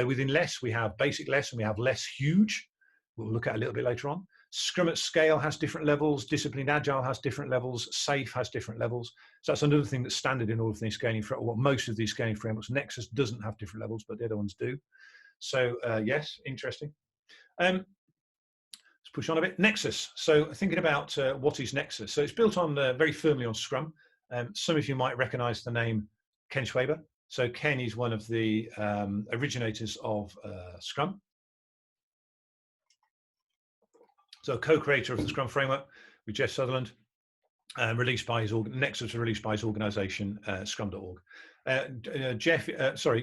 within Less we have Basic Less and we have Less Huge. We'll look at a little bit later on. Scrum at Scale has different levels. Disciplined Agile has different levels. Safe has different levels. So that's another thing that's standard in all of these scaling frameworks. Well, most of these scaling frameworks. Nexus doesn't have different levels, but the other ones do. So yes, interesting. Let's push on a bit. Nexus. So thinking about what is Nexus. So it's built on very firmly on Scrum. Some of you might recognize the name Ken Schwaber. So Ken is one of the originators of Scrum. So co-creator of the Scrum framework with Jeff Sutherland, released by his Nexus was released by his organization, scrum.org.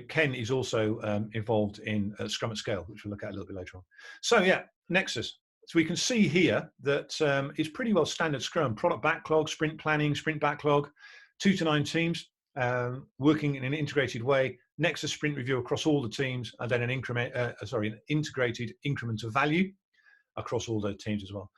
Ken is also involved in Scrum at Scale, which we'll look at a little bit later on. So yeah, Nexus. So we can see here that it's pretty well standard Scrum: product backlog, sprint planning, sprint backlog, 2 to 9 teams working in an integrated way. Nexus sprint review across all the teams, and then an integrated increment of value across all those teams as well.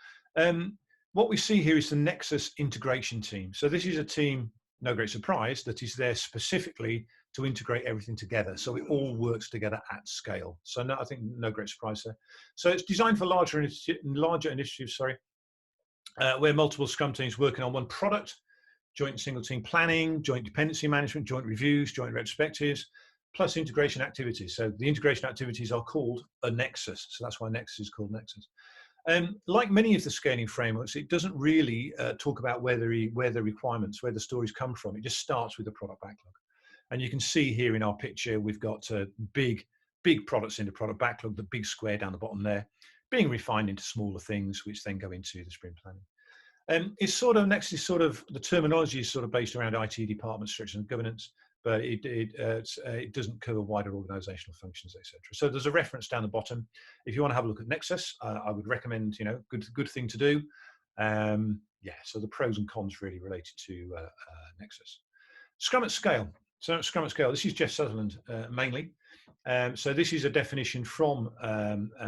What we see here is the Nexus integration team. So this is a team, no great surprise, that is there specifically to integrate everything together, so it all works together at scale. So no, I think no great surprise there. So it's designed for larger initiatives, where multiple Scrum teams working on one product, joint and single team planning, joint dependency management, joint reviews, joint retrospectives, plus integration activities. So the integration activities are called a Nexus. So that's why Nexus is called Nexus. Like many of the scaling frameworks, it doesn't really talk about where the requirements, where the stories come from. It just starts with the product backlog. And you can see here in our picture, we've got big products in the product backlog, the big square down the bottom there, being refined into smaller things, which then go into the sprint planning. It's sort of Nexus is sort of, the terminology is sort of based around IT department structure and governance, but it doesn't cover wider organizational functions, etc. So there's a reference down the bottom. If you want to have a look at Nexus, I would recommend, good thing to do. Yeah, so the pros and cons really related to Nexus. Scrum at Scale. So Scrum at Scale, this is Jeff Sutherland mainly. So this is a definition from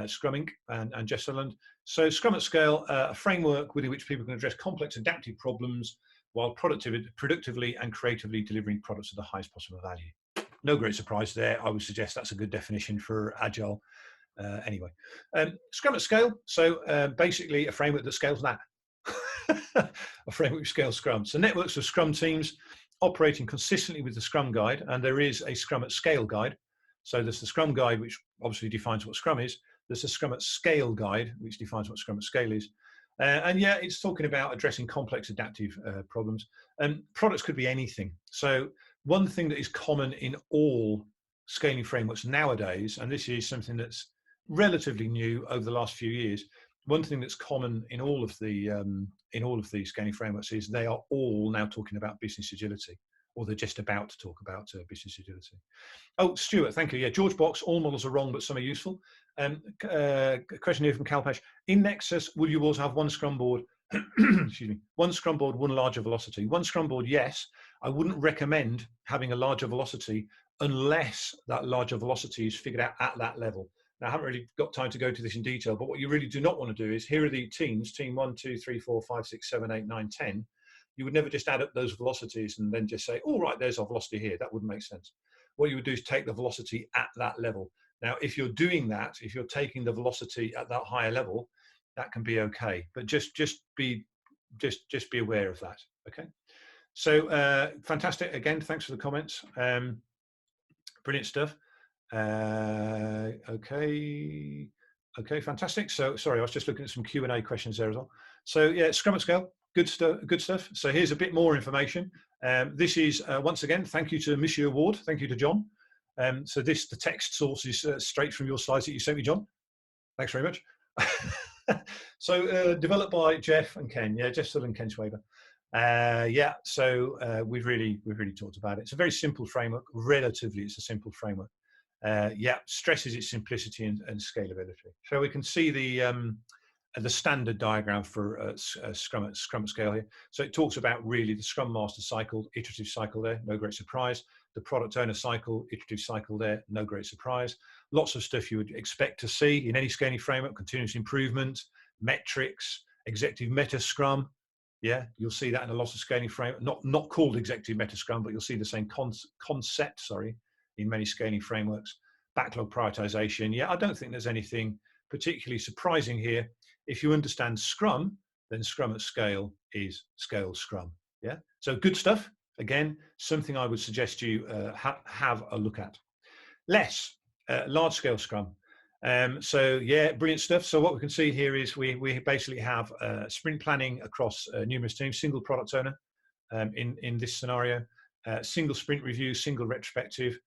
Scrum Inc. and Jeff Sutherland. So Scrum at Scale, a framework with which people can address complex adaptive problems while productively and creatively delivering products of the highest possible value. No great surprise there. I would suggest that's a good definition for Agile. Anyway, Scrum at Scale. So basically a framework that scales that. A framework that scales Scrum. So networks of Scrum teams operating consistently with the Scrum Guide, and there is a Scrum at Scale guide. So there's the Scrum Guide, which obviously defines what Scrum is. There's a Scrum at Scale guide, which defines what Scrum at Scale is. And yeah, it's talking about addressing complex adaptive problems. Products could be anything. So one thing that is common in all scaling frameworks nowadays, and this is something that's relatively new over the last few years, one thing that's common in all of the scaling frameworks is they are all now talking about business agility, or they're just about to talk about business agility. Oh, Stuart, thank you. Yeah, George Box, all models are wrong, but some are useful. Question here from Calpesh. In Nexus, will you also have one Scrum board? Excuse me. One Scrum board, one larger velocity. One Scrum board, yes. I wouldn't recommend having a larger velocity unless that larger velocity is figured out at that level. Now, I haven't really got time to go to this in detail, but what you really do not want to do is, here are the teams, team 1, 2, 3, 4, 5, 6, 7, 8, 9, 10. You would never just add up those velocities and then just say, all right, there's our velocity here. That wouldn't make sense. What you would do is take the velocity at that level. Now, if you're doing that, if you're taking the velocity at that higher level, that can be okay. But just be aware of that. Okay. So fantastic. Again, thanks for the comments. Brilliant stuff. Okay, fantastic. So sorry, I was just looking at some Q&A questions there as well. So yeah, Scrum at Scale, good stuff. So here's a bit more information. This is once again, thank you to Monsieur Ward, thank you to John. So the text source is straight from your slides that you sent me, John. Thanks very much. So developed by Jeff and Ken, yeah, Jeff Sull and Ken Schwaber. Yeah, so we've really talked about it. It's a very simple framework. Relatively, it's a simple framework. Yeah, stresses its simplicity and scalability. So we can see the standard diagram for Scrum at scale here. So it talks about really the Scrum Master cycle, iterative cycle there, no great surprise. The product owner cycle, iterative cycle there, no great surprise. Lots of stuff you would expect to see in any scaling framework: continuous improvement, metrics, executive meta Scrum. Yeah, you'll see that in a lot of scaling framework, not called executive meta Scrum, but you'll see the same concept, sorry, in many scaling frameworks. Backlog prioritization. Yeah, I don't think there's anything particularly surprising here. If you understand Scrum, then Scrum at scale is scale Scrum. Yeah, so good stuff. Again, something I would suggest you have a look at. Less large scale Scrum. So yeah, brilliant stuff. So what we can see here is we basically have sprint planning across numerous teams, single product owner in this scenario, single sprint review, single retrospective,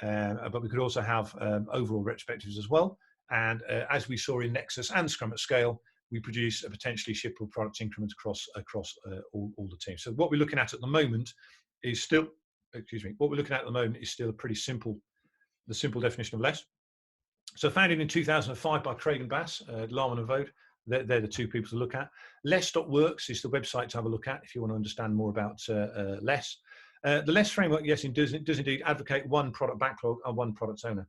but we could also have overall retrospectives as well. And as we saw in Nexus and Scrum at Scale, we produce a potentially shippable product increment across all the teams. So what we're looking at the moment is still, what we're looking at the moment is still a pretty simple, the simple definition of less. So founded in 2005 by Craig and Bass, Larman and Vode, they're the two people to look at. Less.works is the website to have a look at if you want to understand more about less. The less framework, yes, it does indeed advocate one product backlog and one product owner.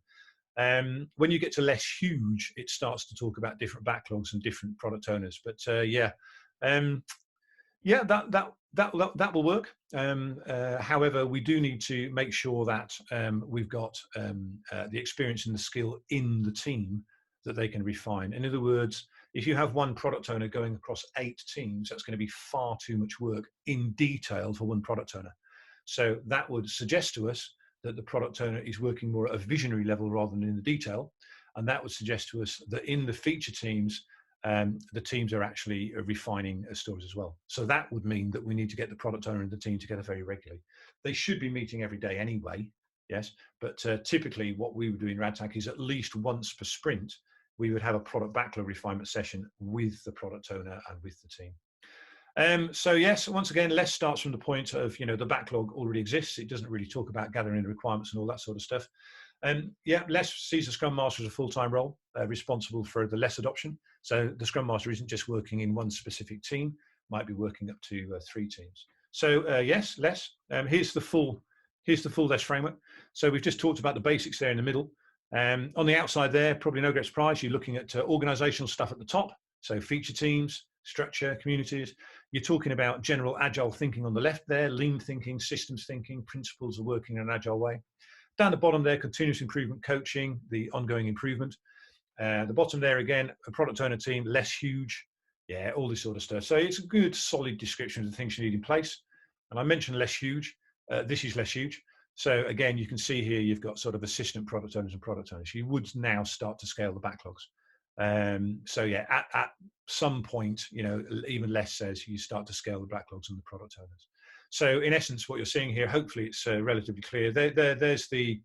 When you get to less huge, it starts to talk about different backlogs and different product owners. But yeah, that will work. However, we do need to make sure that we've got the experience and the skill in the team that they can refine. In other words, if you have one product owner going across 8 teams, that's going to be far too much work in detail for one product owner. So that would suggest to us that the product owner is working more at a visionary level rather than in the detail. And that would suggest to us that in the feature teams, the teams are actually refining stories as well. So that would mean that we need to get the product owner and the team together very regularly. They should be meeting every day anyway, yes, but typically what we would do in RadTac is at least once per sprint, we would have a product backlog refinement session with the product owner and with the team. So yes, once again, less starts from the point of, the backlog already exists. It doesn't really talk about gathering the requirements and all that sort of stuff. Yeah, less sees the Scrum Master as a full-time role, responsible for the less adoption. So the Scrum Master isn't just working in one specific team, might be working up to 3 teams. So yes, less. Here's the full less framework. So we've just talked about the basics there in the middle. On the outside there, probably no great surprise, you're looking at organizational stuff at the top. So feature teams, structure, communities. You're talking about general agile thinking on the left there, lean thinking, systems thinking, principles of working in an agile way. Down the bottom there, continuous improvement coaching, the ongoing improvement. The bottom there again, a product owner team, less huge. Yeah, all this sort of stuff. So it's a good, solid description of the things you need in place. And I mentioned less huge. This is less huge. So again, you can see here you've got sort of assistant product owners and product owners. You would now start to scale the backlogs. So yeah, at some point, even less says you start to scale the backlogs and the product owners. So in essence, what you're seeing here, hopefully it's relatively clear. There's the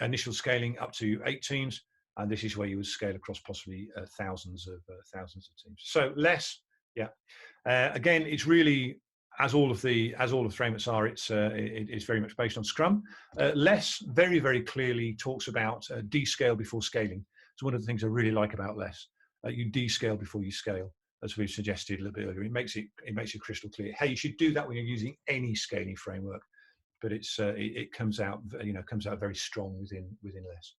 initial scaling up to 8 teams, and this is where you would scale across possibly thousands of teams. So less, yeah. Again, it's really, as all of the frameworks are, it's very much based on Scrum. Less very, very clearly talks about descale before scaling. It's one of the things I really like about less. You descale before you scale, as we've suggested a little bit earlier. It makes it crystal clear. Hey, you should do that when you're using any scaling framework, but it comes out very strong within less.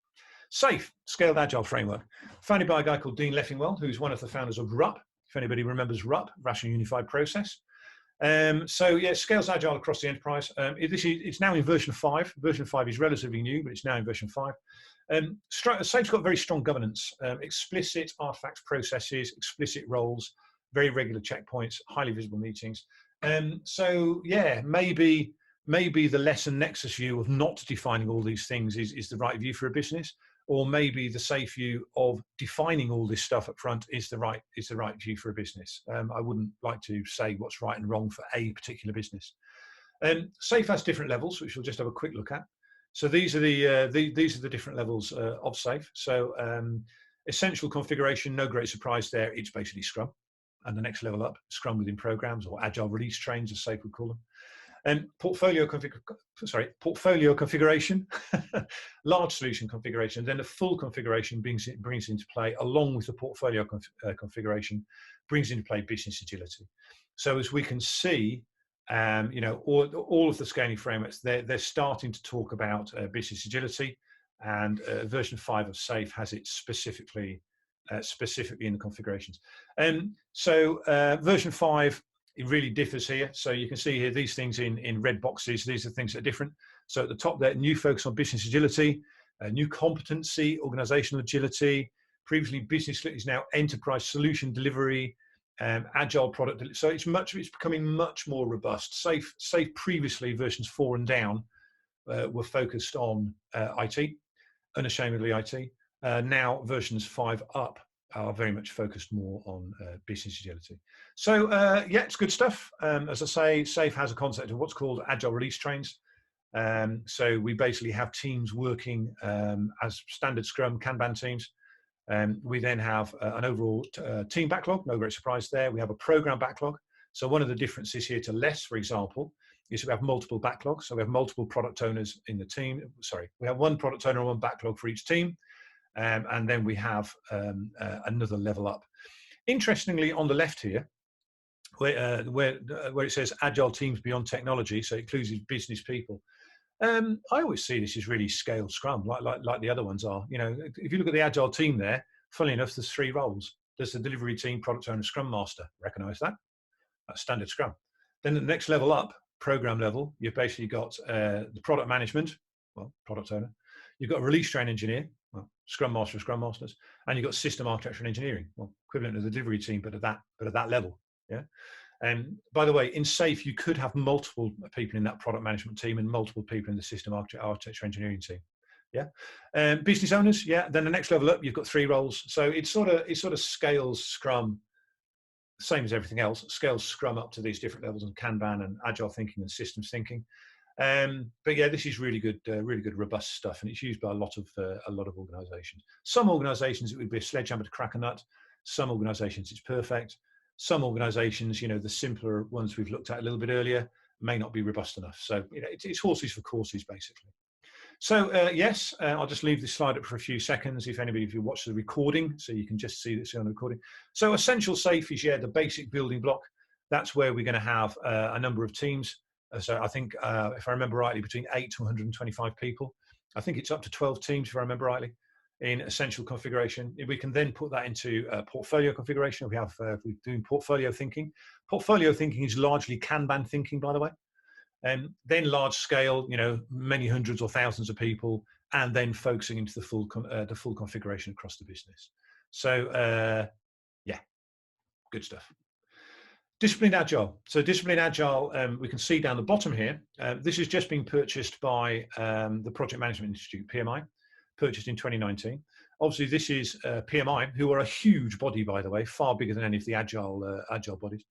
SAFe, Scaled Agile Framework, founded by a guy called Dean Leffingwell, who's one of the founders of RUP. If anybody remembers RUP, Rational Unified Process. So yeah, scales agile across the enterprise. It's now in version 5. Version 5 is relatively new, but it's now in version 5. SAFe's got very strong governance, explicit artifacts processes, explicit roles, very regular checkpoints, highly visible meetings. So yeah, maybe the lesson nexus view of not defining all these things is the right view for a business, or maybe the SAFe view of defining all this stuff up front is the right view for a business. I wouldn't like to say what's right and wrong for a particular business. SAFe has different levels, which we'll just have a quick look at. So these are the different levels of SAFe. So Essential configuration, no great surprise there. It's basically Scrum. And the next level up, Scrum within programs, or Agile release trains, as SAFe would call them. And portfolio configuration, large solution configuration, then the full configuration brings into play, along with the portfolio configuration, brings into play business agility. So as we can see, all of the scaling frameworks, they're starting to talk about business agility, and version 5 of SAFe has it specifically in the configurations. So version 5, it really differs here. So you can see here these things in red boxes. These are things that are different. So at the top there, new focus on business agility, new competency, organizational agility. Previously, business is now enterprise solution delivery, agile product. So it's becoming much more robust. SAFe previously, versions 4 and down, were focused on IT, unashamedly IT. Now versions 5 up are very much focused more on business agility. So yeah, it's good stuff. As I say, SAFe has a concept of what's called agile release trains. So we basically have teams working as standard Scrum Kanban teams. We then have an overall team backlog, no great surprise there. We have a program backlog. So one of the differences here to less, for example, is we have multiple backlogs. So we have multiple product owners in the team. Sorry, we have one product owner and one backlog for each team. And then we have another level up. Interestingly, on the left here, where it says Agile Teams Beyond Technology, so it includes business people, I always see this as really scaled Scrum, like the other ones are. You know, if you look at the Agile team there, funnily enough, there's 3 roles. There's the delivery team, product owner, Scrum Master. Recognize that? That's standard Scrum. Then the next level up, program level, you've basically got the product management, well, product owner. You've got a release train engineer, well, Scrum Master or Scrum Masters, and you've got system architecture and engineering, well, equivalent to the delivery team, but at that level, yeah. And by the way, in SAFe, you could have multiple people in that product management team and multiple people in the system architecture engineering team, yeah. Business owners, yeah. Then the next level up, you've got 3 roles, so it sort of scales Scrum, same as everything else, scales Scrum up to these different levels of Kanban and agile thinking and systems thinking. But yeah, this is really good, robust stuff, and it's used by a lot of organisations. Some organisations it would be a sledgehammer to crack a nut. Some organisations it's perfect. Some organisations, you know, the simpler ones we've looked at a little bit earlier, may not be robust enough. So you know, it's horses for courses, basically. So yes, I'll just leave this slide up for a few seconds. If you watch the recording, so you can just see this on the recording. So essential SAFe is, yeah, the basic building block. That's where we're going to have a number of teams. So I think, if I remember rightly, between 8 to 125 people. I think it's up to 12 teams, if I remember rightly, in essential configuration. We can then put that into portfolio configuration. We're doing portfolio thinking. Portfolio thinking is largely Kanban thinking, by the way. And then large scale, you know, many hundreds or thousands of people, and then focusing into the full configuration across the business. So yeah, good stuff. Disciplined Agile. So Disciplined Agile, we can see down the bottom here, this is just being purchased by the Project Management Institute, PMI, purchased in 2019. Obviously, this is PMI, who are a huge body, by the way, far bigger than any of the Agile bodies.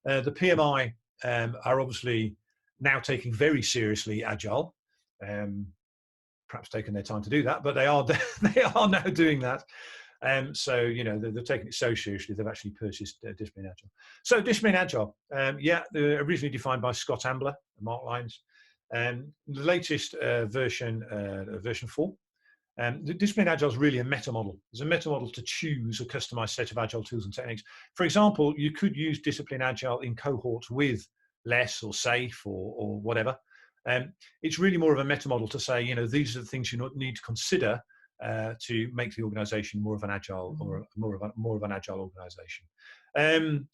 The PMI are obviously now taking very seriously Agile, perhaps taking their time to do that, but they are now doing that. So, you know, they're taking it so seriously, they've actually purchased Disciplined Agile. So Disciplined Agile, yeah, they're originally defined by Scott Ambler and Mark Lyons. The latest version 4, the Disciplined Agile is really a meta model. It's a meta model to choose a customized set of Agile tools and techniques. For example, you could use Disciplined Agile in cohorts with Less or SAFe or whatever. It's really more of a meta model to say, you know, these are the things you need to consider to make the organisation more of an agile or more of an agile organisation.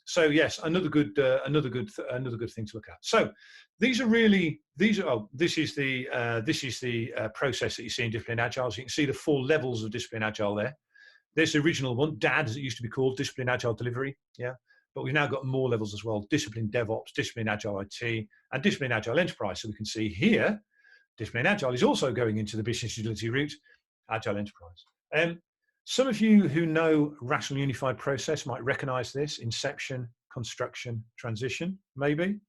So yes, another good thing to look at. So this is the process that you see in Disciplined Agile. So you can see the 4 levels of Disciplined Agile there. There's the original one, DAD, as it used to be called, Disciplined Agile Delivery. Yeah. But we've now got more levels as well: Disciplined DevOps, Disciplined Agile IT, and Disciplined Agile Enterprise. So we can see here, Disciplined Agile is also going into the business agility route, Agile Enterprise. Some of you who know Rational Unified Process might recognize this: inception, construction, transition, maybe.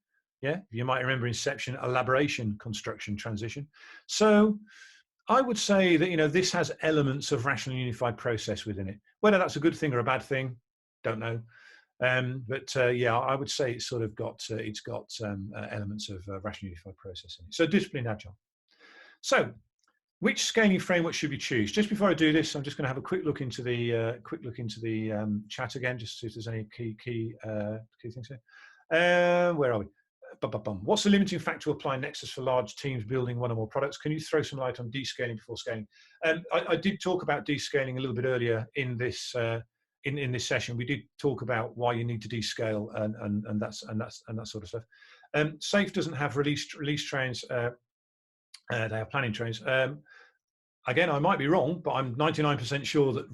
Yeah, you might remember inception, elaboration, construction, transition. So I would say that, this has elements of rational unified process within it. Whether that's a good thing or a bad thing, don't know. But yeah, I would say it's sort of got elements of rational unified process in it. So disciplined agile. So which scaling framework should we choose? Just before I do this, I'm just going to have a quick look into the chat again, just to see if there's any key things here. Where are we? What's the limiting factor to apply Nexus for large teams building one or more products? Can you throw some light on descaling before scaling? I did talk about descaling a little bit earlier in this in this session. We did talk about why you need to descale and that sort of stuff. SAFe doesn't have release trains. They have planning trains. Again, I might be wrong, but I'm 99% sure that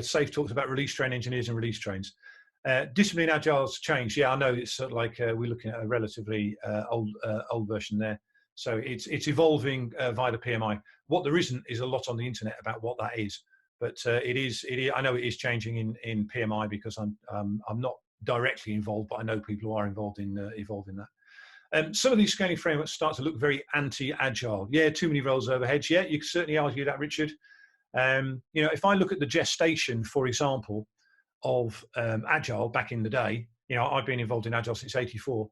SAFe talks about release train engineers and release trains. Discipline Agile's changed. Yeah, I know it's sort of like we're looking at a relatively old version there. So it's evolving via the PMI. What there isn't is a lot on the internet about what that is, but it is. I know it is changing in PMI because I'm not directly involved, but I know people who are involved in that. Some of these scaling frameworks start to look very anti-agile. Yeah, too many roles overheads. Yeah, you can certainly argue that, Richard. If I look at the gestation, for example, of Agile back in the day, I've been involved in Agile since '84.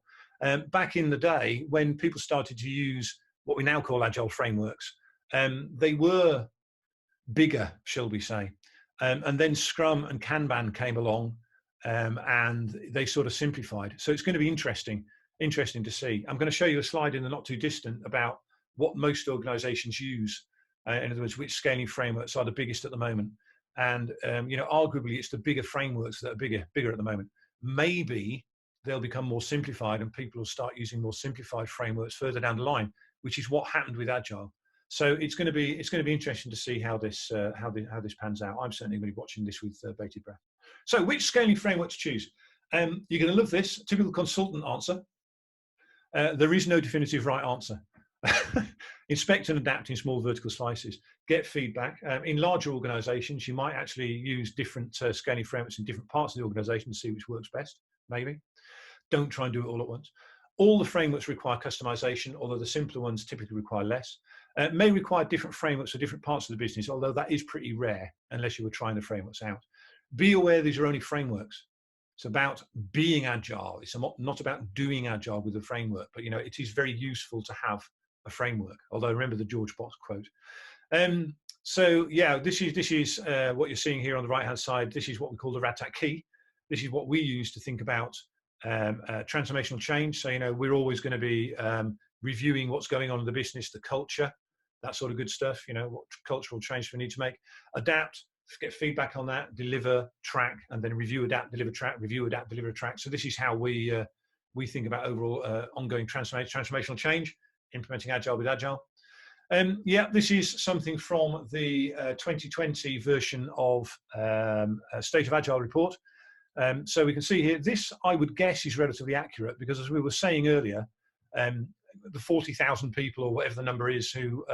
Back in the day, when people started to use what we now call Agile frameworks, they were bigger, shall we say. And then Scrum and Kanban came along and they sort of simplified. So it's going to be interesting to see. I'm going to show you a slide in the not too distant about what most organizations use. In other words, which scaling frameworks are the biggest at the moment. And arguably, it's the bigger frameworks that are bigger at the moment. Maybe they'll become more simplified, and people will start using more simplified frameworks further down the line, which is what happened with Agile. So it's going to be interesting to see how this pans out. I'm certainly going to be watching this with bated breath. So, which scaling framework to choose? You're going to love this typical consultant answer. There is no definitive right answer. Inspect and adapt in small vertical slices. Get feedback. In larger organizations, you might actually use different scaling frameworks in different parts of the organization to see which works best, maybe. Don't try and do it all at once. All the frameworks require customization, although the simpler ones typically require less. May require different frameworks for different parts of the business, although that is pretty rare unless you were trying the frameworks out. Be aware these are only frameworks. It's about being agile. It's not about doing agile with a framework, but it is very useful to have a framework. Although remember the George Box quote. So yeah, this is what you're seeing here on the right hand side. This is what we call the RADTAC key. This is what we use to think about transformational change. So we're always going to be reviewing what's going on in the business, the culture, that sort of good stuff. What cultural change we need to make. Adapt, get feedback on that, deliver, track, and then review, adapt, deliver, track, review, adapt, deliver, track. So this is how we think about overall ongoing transformational change, implementing Agile with Agile. Yeah, this is something from the 2020 version of State of Agile report. So we can see here, this I would guess is relatively accurate because as we were saying earlier, the 40,000 people or whatever the number is who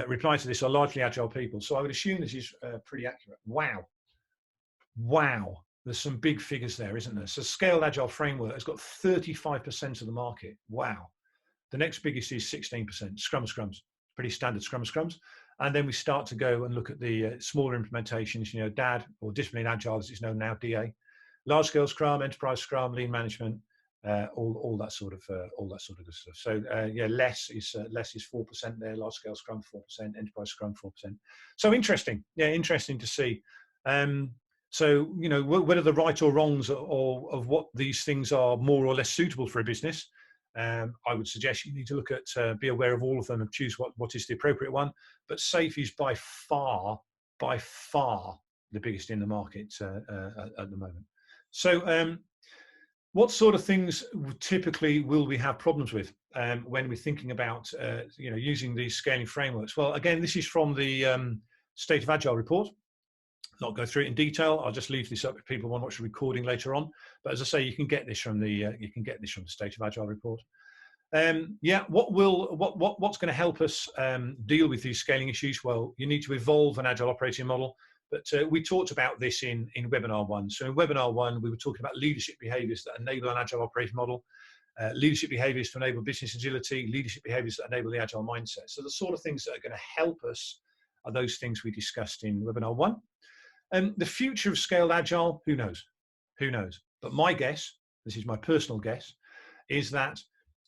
reply to this are largely Agile people. So I would assume this is pretty accurate. Wow. There's some big figures there, isn't there? So Scaled Agile Framework has got 35% of the market. Wow. The next biggest is 16%. Scrums. Pretty standard Scrums. And then we start to go and look at the smaller implementations, DAD or Disciplined Agile as it's known now, DA. Large scale Scrum, Enterprise Scrum, Lean Management, all that sort of good stuff. So yeah, less is 4% there. Large scale Scrum 4%, Enterprise Scrum 4%. So interesting, yeah, interesting to see. So whether the right or wrongs of what these things are more or less suitable for a business, I would suggest you need to look at, be aware of all of them and choose what is the appropriate one. But SAFe is by far the biggest in the market at the moment. So what sort of things typically will we have problems with when we're thinking about using these scaling frameworks? Well, again, this is from the State of Agile report. Not go through it in detail. I'll just leave this up if people want to watch the recording later on. But as I say, you can get this from the State of Agile report. Yeah, what's going to help us deal with these scaling issues? Well, you need to evolve an Agile operating model. But we talked about this in webinar 1. So in webinar 1, we were talking about leadership behaviors that enable an agile operating model, leadership behaviors to enable business agility, leadership behaviors that enable the agile mindset. So the sort of things that are going to help us are those things we discussed in webinar 1. And the future of scaled agile, who knows? Who knows? But my guess, this is my personal guess, is that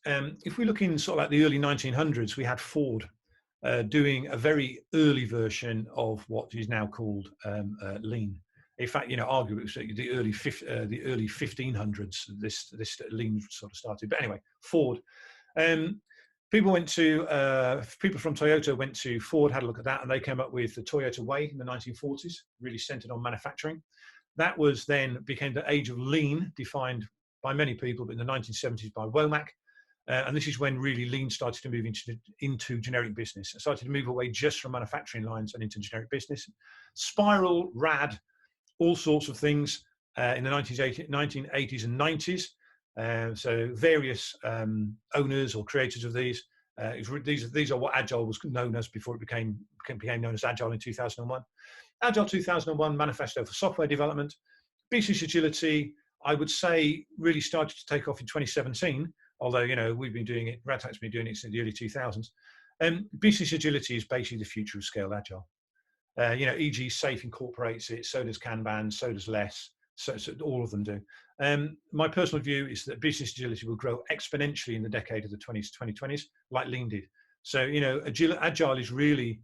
if we look in sort of like the early 1900s, we had Ford doing a very early version of what is now called lean. In fact, arguably it was the early 1500s. This lean sort of started. But anyway, Ford. People from Toyota went to Ford, had a look at that, and they came up with the Toyota Way in the 1940s, really centered on manufacturing. That was then became the age of lean, defined by many people, but in the 1970s by Womack. And this is when really lean started to move into generic business. It started to move away just from manufacturing lines and into generic business. Spiral, RAD, all sorts of things in the 1980s and 90s. So various owners or creators of these. These are what Agile was known as before it became known as Agile in 2001. Agile 2001 manifesto for software development. Business agility, I would say, really started to take off in 2017. Although, we've been doing it, Red Hat's been doing it since the early 2000s. Business agility is basically the future of scaled agile. e.g. SAFe incorporates it, so does Kanban, so does LESS, so all of them do. My personal view is that business agility will grow exponentially in the decade of the 2020s, like Lean did. So, Agile is really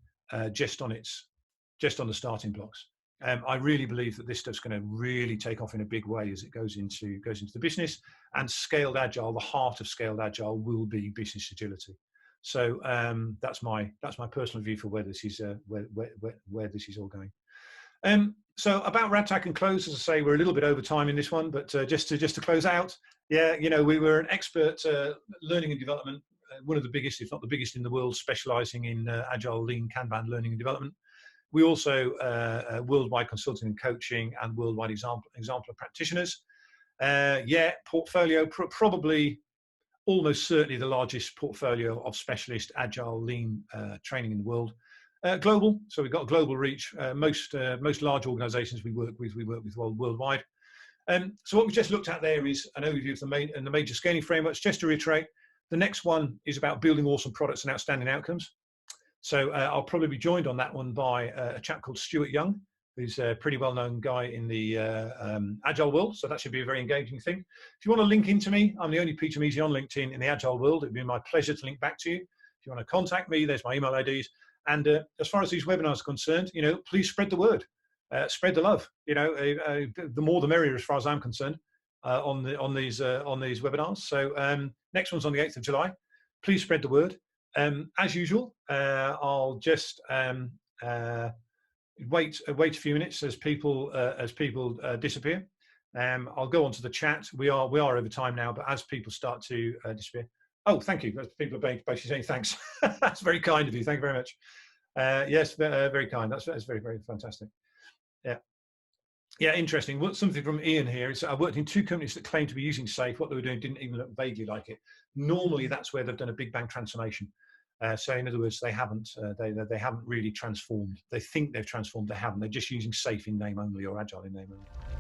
just on the starting blocks. I really believe that this stuff's going to really take off in a big way as it goes into the business. And scaled agile, the heart of scaled agile, will be business agility. So that's my personal view for where this is where this is all going. So about RadTac and close, as I say, we're a little bit over time in this one, but just to close out, we were an expert learning and development, one of the biggest, if not the biggest in the world, specializing in agile, lean, Kanban learning and development. We also worldwide consulting and coaching and worldwide example of practitioners. Portfolio, probably almost certainly the largest portfolio of specialist agile lean training in the world. Global, so we've got global reach. Most large organizations we work with worldwide. So what we just looked at there is an overview of the major scaling frameworks. Just to reiterate, the next one is about building awesome products and outstanding outcomes. So I'll probably be joined on that one by a chap called Stuart Young, who's a pretty well-known guy in the Agile world. So that should be a very engaging thing. If you want to link into me, I'm the only Peter Measey on LinkedIn in the Agile world. It'd be my pleasure to link back to you. If you want to contact me, there's my email IDs. And as far as these webinars are concerned, please spread the word, spread the love. The more the merrier, as far as I'm concerned, on these webinars. So next one's on the 8th of July. Please spread the word. As usual, I'll just wait a few minutes as people disappear. I'll go on to the chat. We are over time now, but as people start to disappear. Oh, thank you. People are basically saying thanks. That's very kind of you. Thank you very much. Yes, very kind. That's very, very fantastic. Yeah, interesting. Something from Ian here is I worked in 2 companies that claimed to be using SAFe. What they were doing didn't even look vaguely like it. Normally, that's where they've done a big bang transformation. So in other words, they haven't really transformed. They think they've transformed. They haven't. They're just using SAFe in name only or Agile in name only.